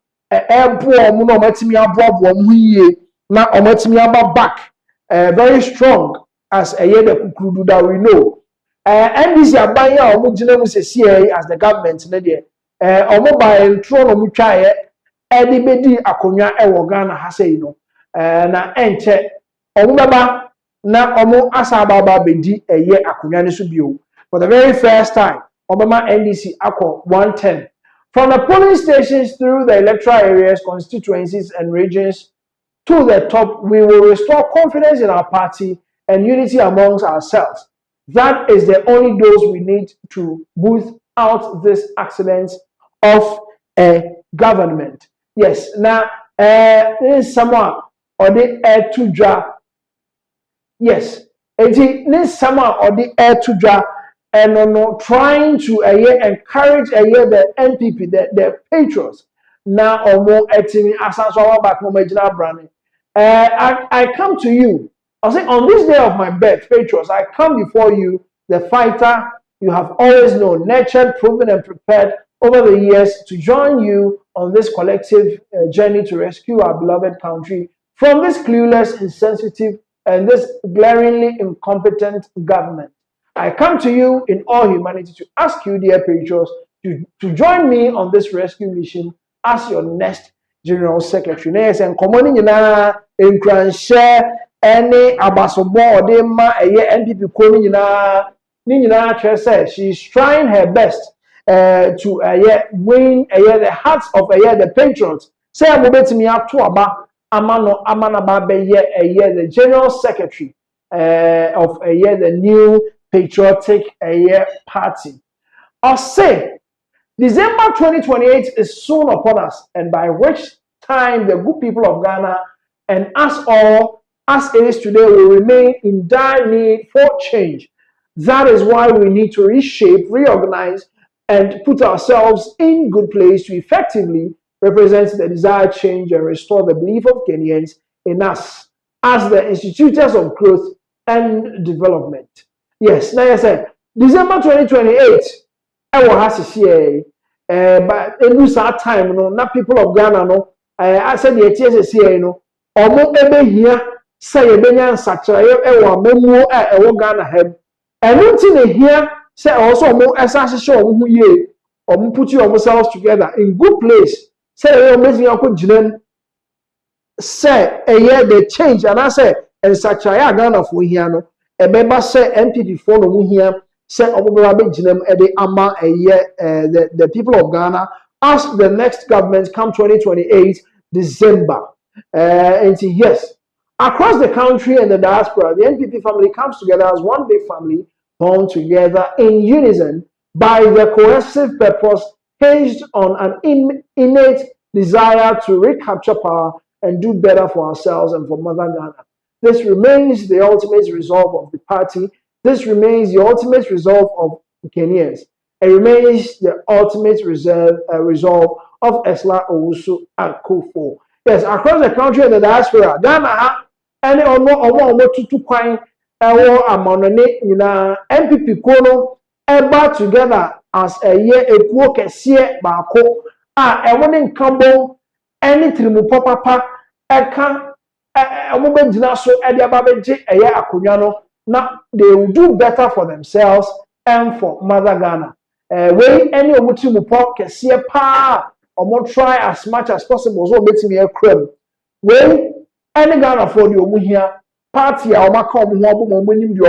[SPEAKER 1] back very strong as a year that we know. NDC abaya omujina as the government omo by throne omu twae edi bedi akonwa ewo Ghana ha sei no na enche omo baba na omo asababa bedi eye akonwa ne so bio for the very first time obama NDC akọ 110 from the polling stations through the electoral areas, constituencies and regions to the top. We will restore confidence in our party and unity amongst ourselves. That is the only dose we need to boost out this accident of a government. Yes, now this is someone or the air to draw. Yes, this someone or the air to draw and trying to encourage the NPP, the patriots. Now or more etini asanso back branding. I come to you. I'll say on this day of my birth, patriots, I come before you, the fighter you have always known, nurtured, proven, and prepared over the years to join you on this collective journey to rescue our beloved country from this clueless, insensitive, and this glaringly incompetent government. I come to you in all humanity to ask you, dear patriots, to join me on this rescue mission as your next General Secretary. Yes, and common in share any abasobo or de ma NPP kono nyina she's trying her best to win the hearts of the patriots. Say I'm betimi ato aba amana ba be the General Secretary of the new patriotic party. I'll say December 2028 is soon upon us, and by which time the good people of Ghana and us all, as it is today, will remain in dire need for change. That is why we need to reshape, reorganize, and put ourselves in good place to effectively represent the desired change and restore the belief of Kenyans in us as the institutors of growth and development. Yes, now I said December 2028. I will have to see but in this time, not people of Ghana, I said the TSC, almost every year, say a Benyan Sacha, memo at a Ghana head. And nothing here, say also more assassination who ye, or put yourselves together in good place. Say, you're amazing, Uncle Jim. Say, a year they change, and I say, and Sacha Ghana for here, a member say MPP for here. Send the people of Ghana as the next government come 2028 December. And yes, across the country and the diaspora, the NPP family comes together as one big family, born together in unison by the cohesive purpose hinged on an innate desire to recapture power and do better for ourselves and for Mother Ghana. This remains the ultimate resolve of the party. This remains the ultimate resolve of Kenyans. It remains the ultimate resolve of Prez Akuffo. Yes, across the country and the diaspora, Ghana, any tutu kwine, NPP kono, eba together as a year a kuo kesiye bako, ewonin kambo, any trimu papa, eka, jina so, ediababeje, akunyano. Now they will do better for themselves and for Mother Ghana. When any of you can see a pa or try as much as possible, so make me a crumb. When any Ghana for the here party or come when you do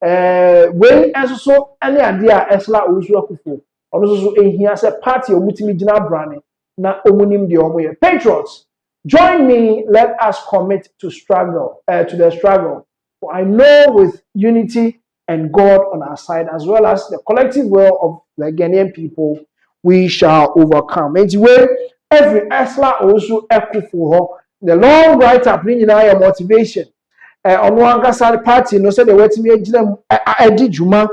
[SPEAKER 1] when also any idea Esla Usu Akuffo also ehia say party omutimi gina brane na omunim de omoye patriots join me let us commit to struggle to the struggle for I know with unity and God on our side as well as the collective will of the Ghanaian people we shall overcome and where every Esla also Akuffo the long write up ni na your motivation on one side party no say the wetimi agina edi juma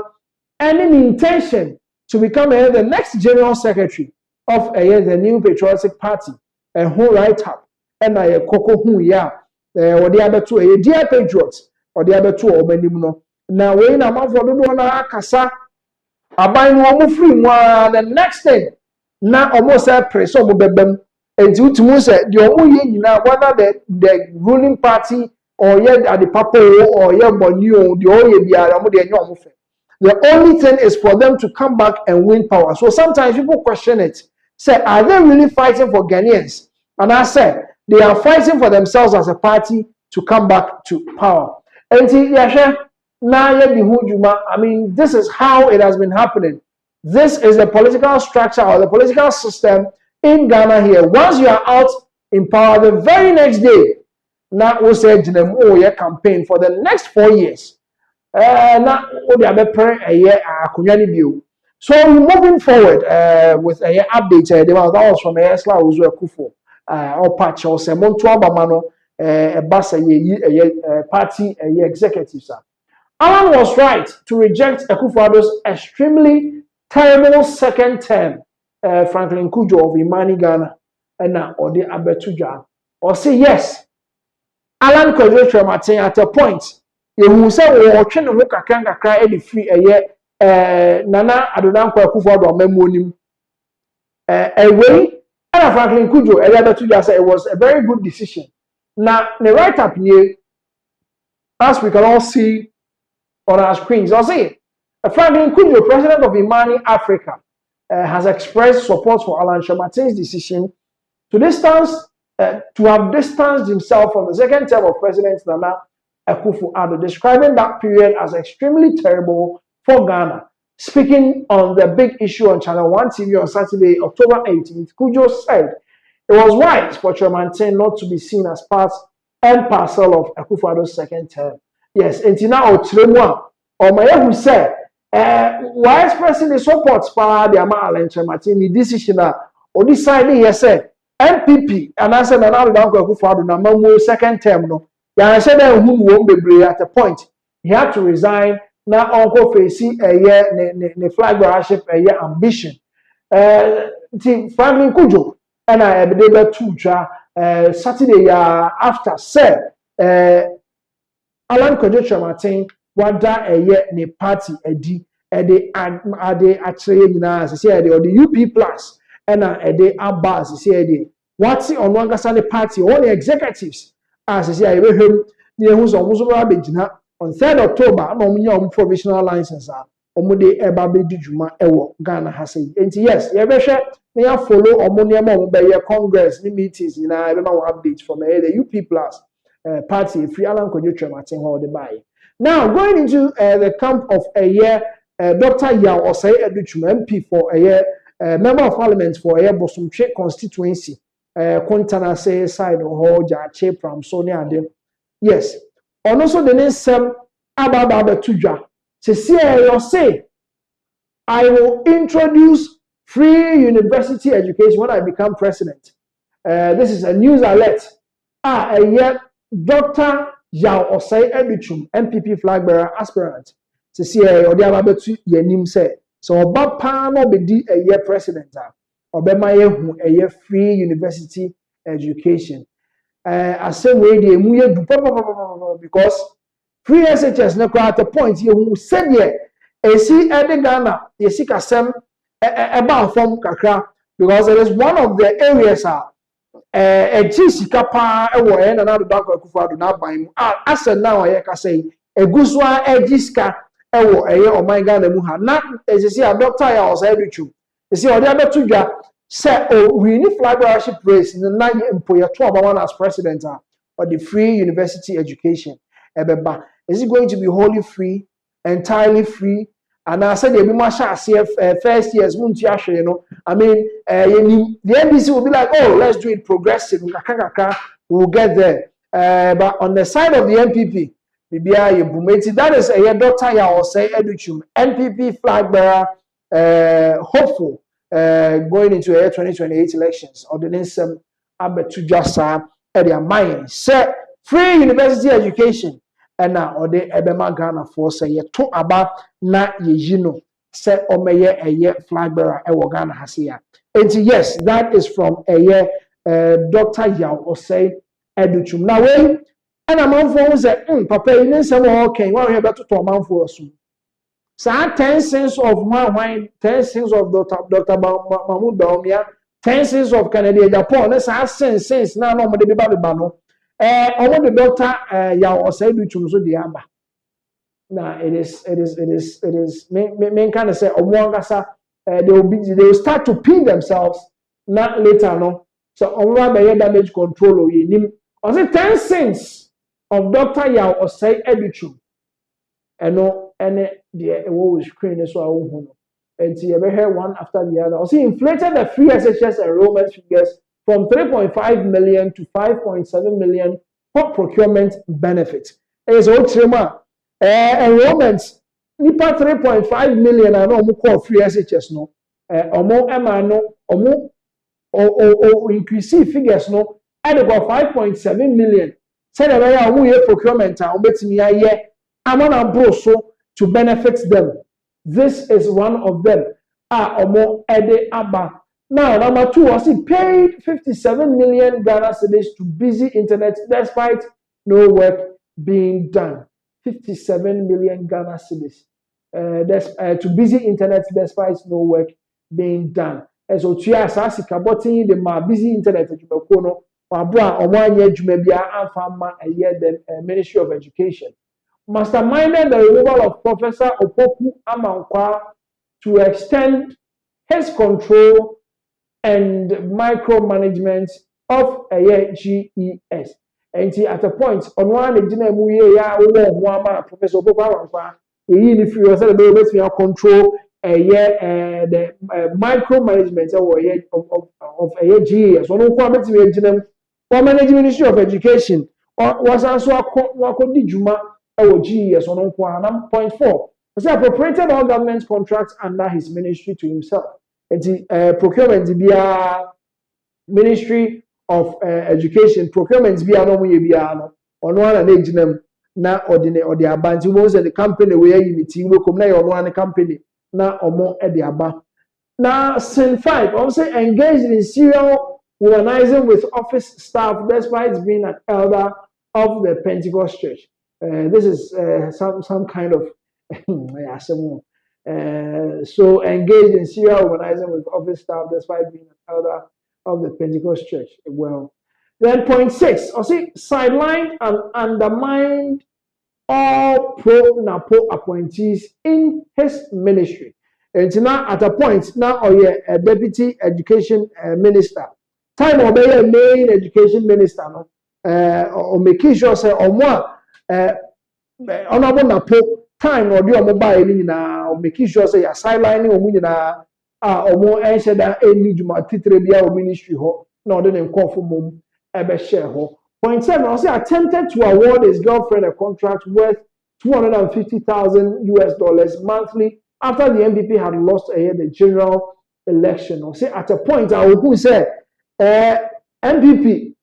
[SPEAKER 1] any intention to become the next general secretary of the new patriotic party and who write up and I koko hu ya or the other two a dear patriots or the other two or no now we na man for do na akasa aban no mo free mo the next thing na almost say press omo bebem enti utumu say the omo ye nyina whether the ruling party or yet at the papa or yet bonio the oye biara omo de enyo omo fe. The only thing is for them to come back and win power. So sometimes people question it. Say, are they really fighting for Ghanaians? And I said, they are fighting for themselves as a party to come back to power. And I mean, this is how it has been happening. This is the political structure or the political system in Ghana here. Once you are out in power, the very next day, now we say, campaign for the next 4 years. Na odi abepre akonya ni bio. So moving forward with a update that was from Esla Uzu Akuffo or patch or se monto abama no basa party executives. Alan was right to reject Akufo-Addo's extremely terrible second term Franklin Kujo of Imani Ghana and now odi abetuja or say yes. Alan Kwadwo Martin at a point you say we twe ne ho kakra e free Nana Adonanko Akufo-Addo memonim away and Franklin Kujo betu say it was a very good decision. Now the right up here as we can all see on our screens I'll say Franklin Kujo, president of Imani Africa, has expressed support for Alan Martin's decision to have distanced himself from the second term of President Nana Akufo-Addo, describing that period as extremely terrible for Ghana. Speaking on the big issue on Channel 1 TV on Saturday, October 18th, Kujo said it was wise for Tremantin not to be seen as part and parcel of Akufo-Addo's second term. Yes, and now Otremwa, or my who said, why expressing the support for the Alan Tremantin, the decision or deciding, yes, said, MPP, and I said, another Akufo-Addo, Namamu second term, no. Yeah, I said that who won't be at a point. He had to resign. Now, Uncle Facey a year, the flag bearership a year ambition. Franklin Kujo, and I have delivered two Saturday after said, Alan Kwadwo Martin, what that a year ne party a D, actually, as I said, or the UP plus, and a day Abbas, said, what's it on one Sunday party, all the executives. As I say, I will him near who's almost on 3rd October, no provisional license. Omude Ebabe Dijuma Ewo Ghana has said. And yes, you better follow Omonium by your Congress meetings in our updates from the UP Plus party, Free Alan Kwadwo Martin Hall the buy. Now, going into the camp of a year, Dr. Yao Osei Educhum MP for a year, Member of Parliament for a year, Bosumche constituency. Kontana say side or Jache from Sonia Adem. Yes. And also the name Sam Ababa Tuja. Say, I will introduce free university education when I become president. This is a news alert. Yet Dr. Yao Osei Educhum, MPP flag bearer aspirant. Say, Odiaba to Yenim say. So, Oba Pano be a year president. Obemaye hu a free university education. I say we the muye du because free SHS na at a point you who said here esi Ghana yesi kasem eba form kakra because it is one of the areas a sika pa ewo e na do Dr. Akufo-Addo na ban mu asa now aye ka say egusua sika ewo eye o my Ghana mu ha na esisi a doctor ya o say duchu esi odi abetudwa say we need flag bearership race in the night empoyer to as president or the free university education ebeba is it going to be wholly free entirely free. And I said, the first years, you know. I mean, the NBC will be like, oh, let's do it progressive. We'll get there. But on the side of the NPP, that is a doctor I will say educhum NPP flag bearer hopeful going into the 2028 elections or the next abetu jasa their mind say free university education and now or the ebema Ghana for say ye to aba na ye no say omeye eye flag bearer e wo Ghana hasia. And yes, that is from a year Dr. Yaw or say educhum. Now when and a man for say, Papa, you know, some okay, what we have to man for us. So 10 cents of my wine, 10 cents of Dr. Mahmoud Baumia, 10 cents of Canada, Japan, that's our cents now, no, the baby bano. I want the doctor, Yaw or say, educhum, so the amba. Now it is, men kind of say, they will start to pin themselves, not later, no. So, on the damage control, you was it 10 cents of Dr. Yaw or say educhum. And no, and the was screen so I won't know. And see, ever heard one after the other. Also, inflated the free SHS enrollment figures from 3.5 million to 5.7 million for procurement benefits. It's all trema. Enrollments, nipa 3.5 million and no call free SHS no. Omo Emma no, omo or increase figures no, at about 5.7 million. Said a way procurement and bet me a year. I'm on a broso to benefit them. This is one of them. Omo Ede Abba. Now, number 2 was he paid 57 million Ghana cedis to busy internet despite no work being done. 57 million Ghana cedis to busy internet despite no work being done. And so, Chia Sasika botting the ma busy internet at Jubakono. Ministry of Education masterminded the removal of Professor Opoku Amankwa to extend his control and micromanagement of GES. And at a point, on one Professor Opoku Amankwa, if you are control the micromanagement of GES. Or managing Ministry of Education was also a Juma or GES on 1.4. Was appropriated all government contracts under his ministry to himself. It's procurement via Ministry of Education, procurement via no biano on one and age them na ordinary or the abanti ones the company where unity will come na one company na omo e the aba. Now, Sin 5 also engaged in serial organizing with office staff despite being an elder of the Pentecost Church. This is some kind of so engaged in serial organizing with office staff despite being an elder of the Pentecost Church. Well, then point 6, also sidelined and undermined all pro-Napo appointees in his ministry. And now at a point, now a deputy education minister. Time or be a main education minister, no, or making sure say or more honorable Napo time or do mobile na or making sure say sidelining or winning or more answer that any juma titrebia or ministry ho, no then call for mum ebe share ho. Point 7 also attempted to award his girlfriend a contract worth $250,000 monthly after the MPP had lost the general election. Or say at a point I would say MPP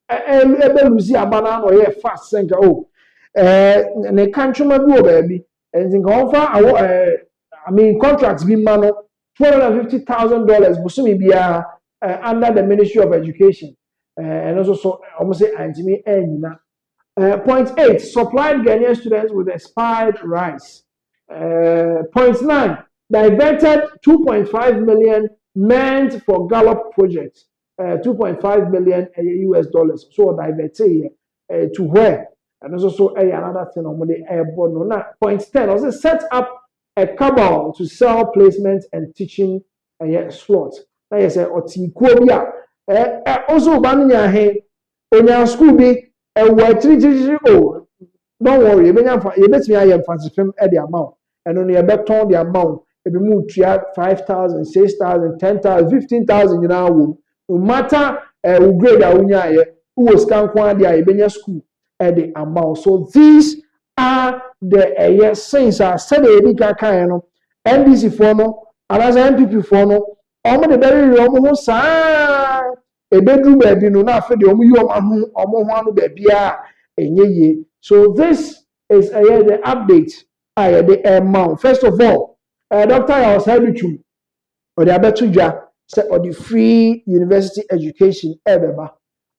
[SPEAKER 1] lose a banana or a fast center. Oh, the country may go baby, and think offer I mean contracts be mano $250,000 Busumi be under the Ministry of Education, and also so almost say anti point 8 supplied Ghanaian students with expired rice. Point 9 diverted 2.5 million meant for Gallup project. 2.5 million US dollars. So diverted to where? And also another thing on the airborne. No, point 10 also set up a cabal to sell placements and teaching slots. Now you say Otikobia. Also Banya he on school be a 3 don't worry, you bet me I am fancy film at the amount. and only a beton the amount. If you move to 5,000, 6,000, 10,000, 15,000 in our womb. No matter who grade who was can the school at the amount. So these are the things I said the NDC for no, and as MPP for no, the very room sa a bedroom baby no na for the omu baby so this is the update the amount. First of all, Dr. I was happy to or the abetuja say or the free university education ebeba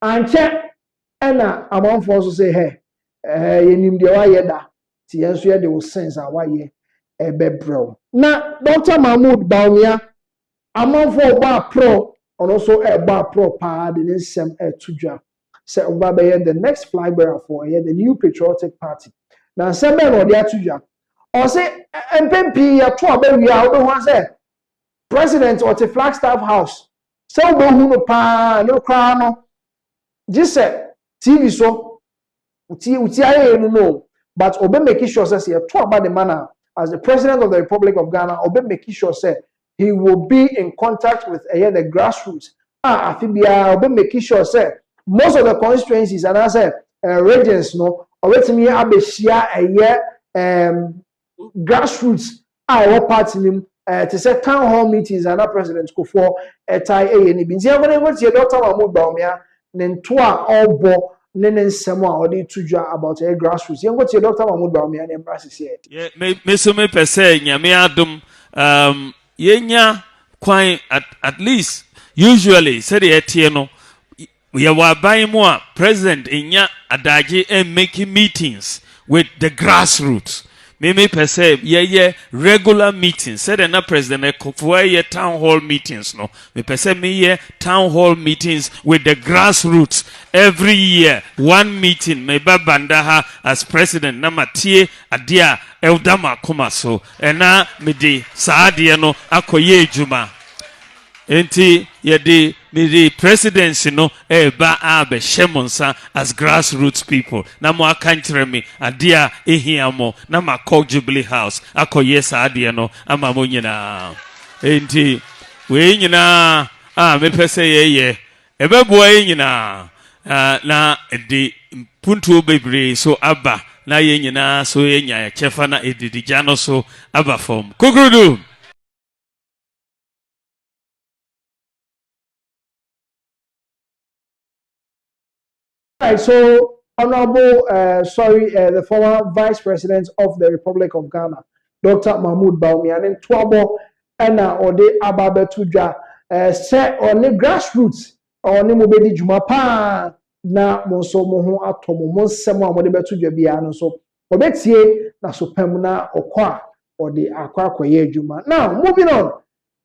[SPEAKER 1] and check na amount for also say hey yenim de wa yeda ti yenso ye de wo sense a wa ye ebebro na Dr. Mahmoud Bawumia amount for ba pro and also ba pro pa the nsem etudwa say oba be the next flag bearer for the new patriotic party na nsem be no de atudwa or say MPP ya to abawi a wo ho say president or the Flagstaff House so we no pa no kra no just say TV so uti aye no but obe make sure say you talk about the manner as the president of the Republic of Ghana obe make sure say he will be in contact with the grassroots afibia obe make sure say most of the constituencies and as regions no obetimi abehia grassroots our party nim to say town hall meetings and president Akuffo etai ni bi ntia go tie Dr. Mahmoud Bawumia ne nto a obo ne nsem a odi tudwa about grassroots yengo tie Dr. Mahmoud Bawumia ne embrace
[SPEAKER 4] yeah me so me pese nyame adom yenya kwan at least usually say the etie no we are buying more president enya adaje and making meetings with the grassroots. Me per se regular meetings. Said na president Akuffo town hall meetings no. Me per se me town hall meetings with the grassroots every year. One meeting me ba bandaha as president na matie adia eldama koma so. Ena me de saadie no akoye ejuma. Enti yedi the presidency no ba abe shemonsa as grassroots people na mo akantre me adia ehia mo na makọ Jubilee House akoye saade no ama mo nyina enti we nyina me pese ye ebebo nyina na de puntu bebre so aba na ye nyina so ye nya chefa na edidija no so aba form kukurudu.
[SPEAKER 1] Right, so Honorable, the former Vice President of the Republic of Ghana, Dr. Mahmoud Bawumia, and Twabo Ena Ode Ababetuja, say on the grassroots, on the Mobedi Jumapa, na Monso Moho Atomo, Monsemo, Modebetuja Biano, so Obetie, na Supemuna, Okwa, or the Aqua Koye Juma. Now, moving on,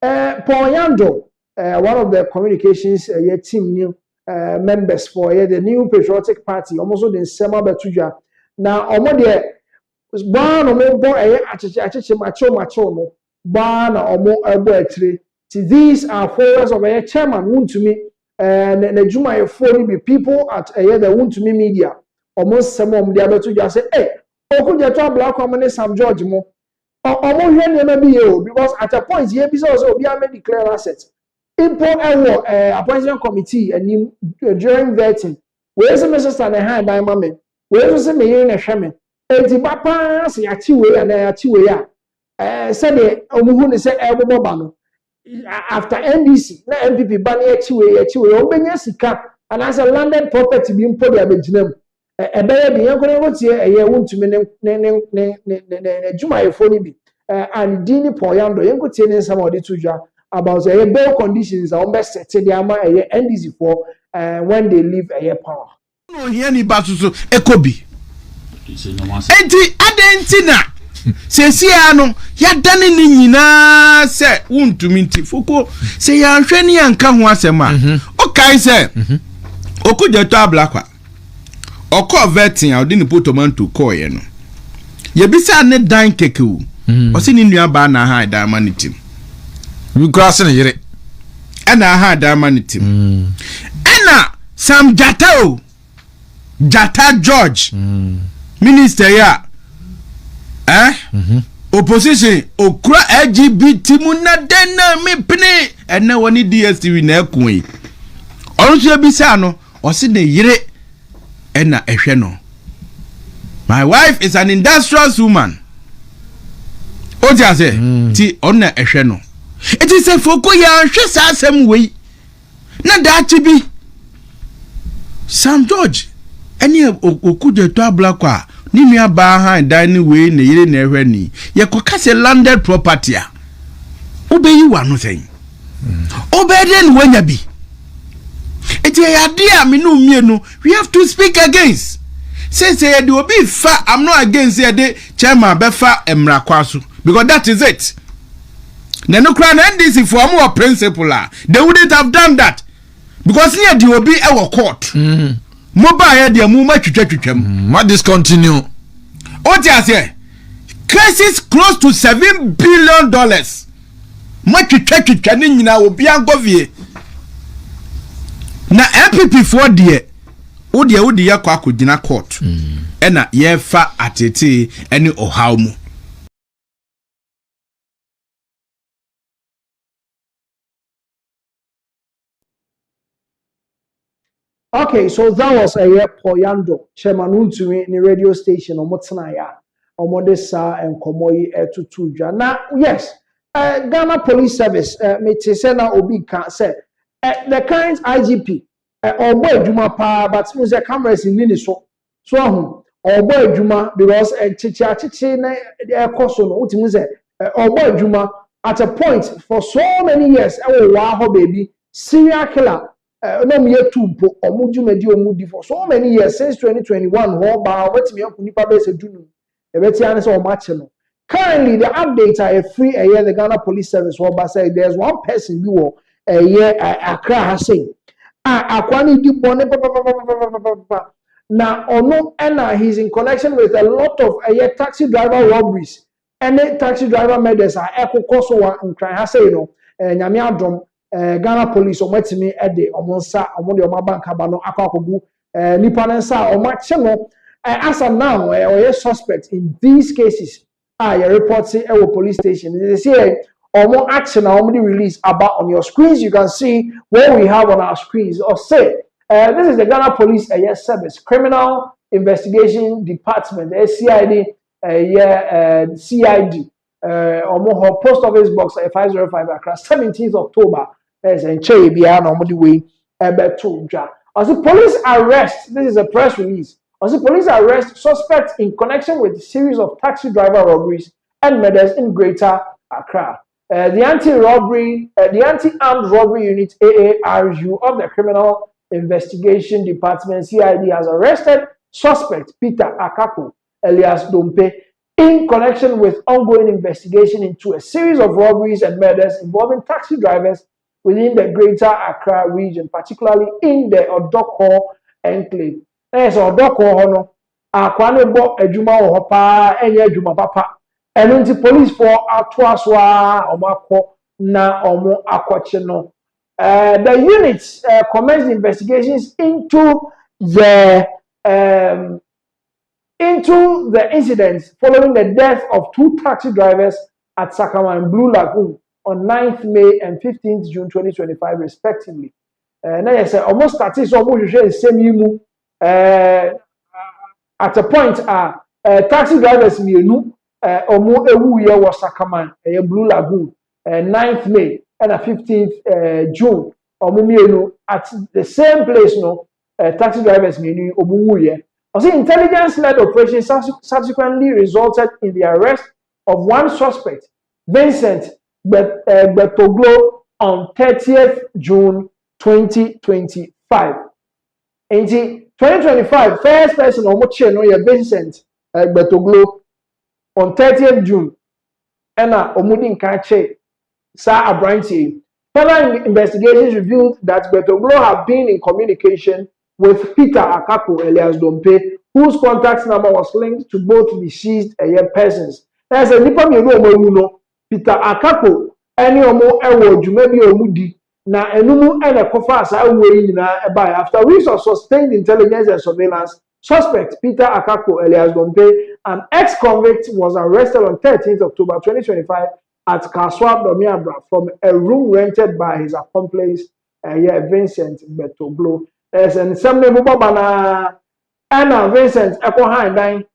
[SPEAKER 1] Poyando, one of the communications team new. Members for the new patriotic party almost the sema betuja na omo de ba no mo bo acheche macho no ba na omo ebo atire these are followers of a chairman Wontumi na juma e for be people at the Wontumi media almost sema om de betuja say okuja to black woman Sam George mo omo hwe ne ma bi ye because at a point here be so obi am declare assets import appointment committee and during vetting. Where's the message and a hand by mammy? Where's the mayor and shaman? Eti papa say achiwe and achiwe said the omuhuni say elbow after NDC na MPP ban achiwe obenya sika and as a landed property being put there bejinem be yankole what here Wontumi ne juma e foni bi and dini poyando yanko tie ne sama odi tuja about the bail conditions are best set the ama NDC for when they leave power.
[SPEAKER 5] No here ni basuso ekobi. Enti adentina se sia no ya dane ni nyina se Wontumi nti foko se ya hwe ni anka ho asema o kai se okuja to ablakwa okọ vetting a odi ni potomanto koye no ye bisa ne dan kekewu o se ni nua ba na ha dan manitim you cross in yere and I had that money team and some Jata George minister ya opposition okura LGBT mu na den na me pene ene woni DSTV na ekun yi onso ebisa no o se ne yire ena ehwe no. My wife is an industrious woman. O ti ase ti onna ehwe no. It is a foko ya hwe sa asem wei. Na da ti bi Sam George eni okude to ablakwa ni nua ba han dan we ne yire na ehwe ni ye koka se landed property a obeyi wa no sen obeden wanya bi eti ya dia me no mienu we have to speak against say de obi fa I'm not against the chairman be fa emra kwaso because that is it na no kra na NDC for more principle they wouldn't have done that because near the obi e wo court mobile de mu ma twetwetwetwam
[SPEAKER 6] ma discontinue
[SPEAKER 5] o ti ase cases close to $7 billion ma twetwetwetwa ni nyina obi angovie na MPP for de o de yakọ akogina court ena ye fa atete ene ohawmu.
[SPEAKER 1] Okay, so that was a Poyando, Chairman Untumi in the radio station on Motanaya, on Modesa and Komoyi Tutuja. Now, yes, Ghana Police Service, Metisena Obi can say, the current IGP, or boy Juma Pa, but the cameras in Miniso, so or boy Juma, because Chichi, the Kosono, or boy Juma, at a point for so many years, wow, baby, serial killer. No me tumpo omujumedi omudi for so many years since 2021 ho ba wetimi akunipa be se dunu e beti an se o match no. Currently the updates are free the Ghana Police Service ho ba say there's one person bi wo Accra ha say akwani di bone na ono na he's in connection with a lot of taxi driver robberies and taxi driver murders are ekokoso wa nkran ha say no nyame adom Ghana Police omatimi ede omonsa omode omabanka ba no akwakogu nipa nensa omache no as of now suspect in these cases you report say police station they say omo action na omode release about on your screens. You can see what we have on our screens or say this is the Ghana Police Service Criminal Investigation Department CID CID omo post office box 505 Accra 17th October. As and Che Bia normally way to ja. As the police arrest, this is a press release. As the police arrest suspects in connection with a series of taxi driver robberies and murders in Greater Accra. The anti-armed robbery unit AARU of the Criminal Investigation Department CID has arrested suspect Prez Akuffo alias Dompe in connection with ongoing investigation into a series of robberies and murders involving taxi drivers within the Greater Accra region, particularly in the Docket enclave. Docket hono akwane bo adwuma wo pa enye adwuma papa. Eno nti police for atoaswa omako na omo akwache no. The units commenced investigations into the incidents following the death of two taxi drivers at Sakama and Blue Lagoon on 9th May and 15th June 2025, respectively. Now, yes, almost started almost the same you at a point, taxi drivers mienu omo ewu ye was Sakaman, Blue Lagoon, 9th May and 15th June. Omo mienu at the same place, no taxi drivers mienu omo ye. Also, intelligence-led operation subsequently resulted in the arrest of one suspect, Vincent Betoglo, on 30th June 2025. In 2025, first person on which no Vincent Betoglo on 30th June, and Omudin Kache Sa Abranti. Further investigations revealed that Betoglo had been in communication with Prez Akuffo alias Dompe, whose contact number was linked to both deceased persons. As a nipa mi no Prez Akuffo any omo ewo dwuma bi omudi na enumu ene kofa asa we nyina eba after weeks of sustained intelligence and surveillance Suspect Peter Akuffo alias Dompe, an ex-convict, was arrested on 13th October 2025 at Kaswa Domiabra from a room rented by his accomplice, Vincent Betoblo. There's an assembly Bobana Anna Vincent Ekohandan,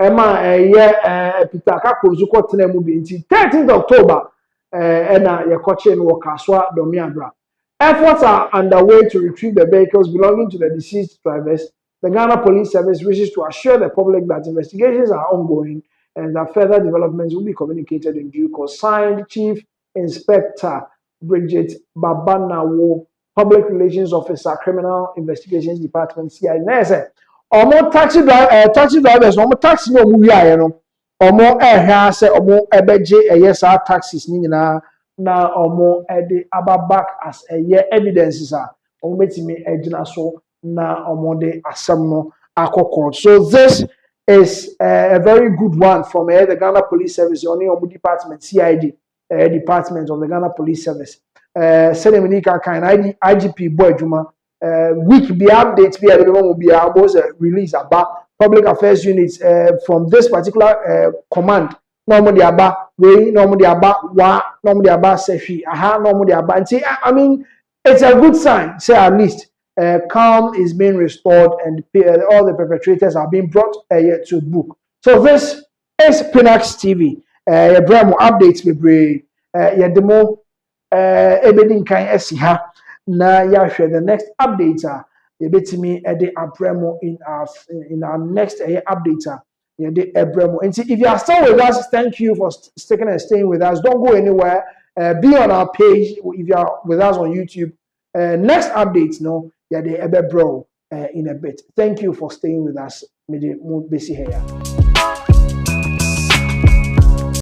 [SPEAKER 1] Emma, Peter Akuffo Zuko Tenemubi, 13th October, Anna Yakochin Kaswa Domiabra. Efforts are underway to retrieve the vehicles belonging to the deceased drivers. The Ghana Police Service wishes to assure the public that investigations are ongoing and that further developments will be communicated in due course. Signed, Chief Inspector Bridget Babanawo, Public Relations Officer, Criminal Investigations Department, CI. Omo taxi drivers, omo taxi no mu ya no. Omo ha se omo ebeje yesa taxis ni nyina na omo ede back as evidences are omo betimi ejina so na omo de asem no akoko. So this is a very good one from the Ghana Police Service, only omo department CID, department of the Ghana Police Service. Senemenika kind IGP boy juma week be updates be will be almost release about public affairs units from this particular command. Normally about we normally about wa normally about sefi aha normally about. I mean, it's a good sign. Say at least calm is being restored and all the perpetrators are being brought to book. So this is Pinaxtv. Bremo updates we bring. Demo ebedin kan esiha na yahwe the next updater. Yebetimi ede Abremo in our next updater. And see, if you are still with us, thank you for sticking and staying with us. Don't go anywhere. Be on our page if you are with us on YouTube. Next update, no, yeah, the Ebe Bro in a bit. Thank you for staying with us.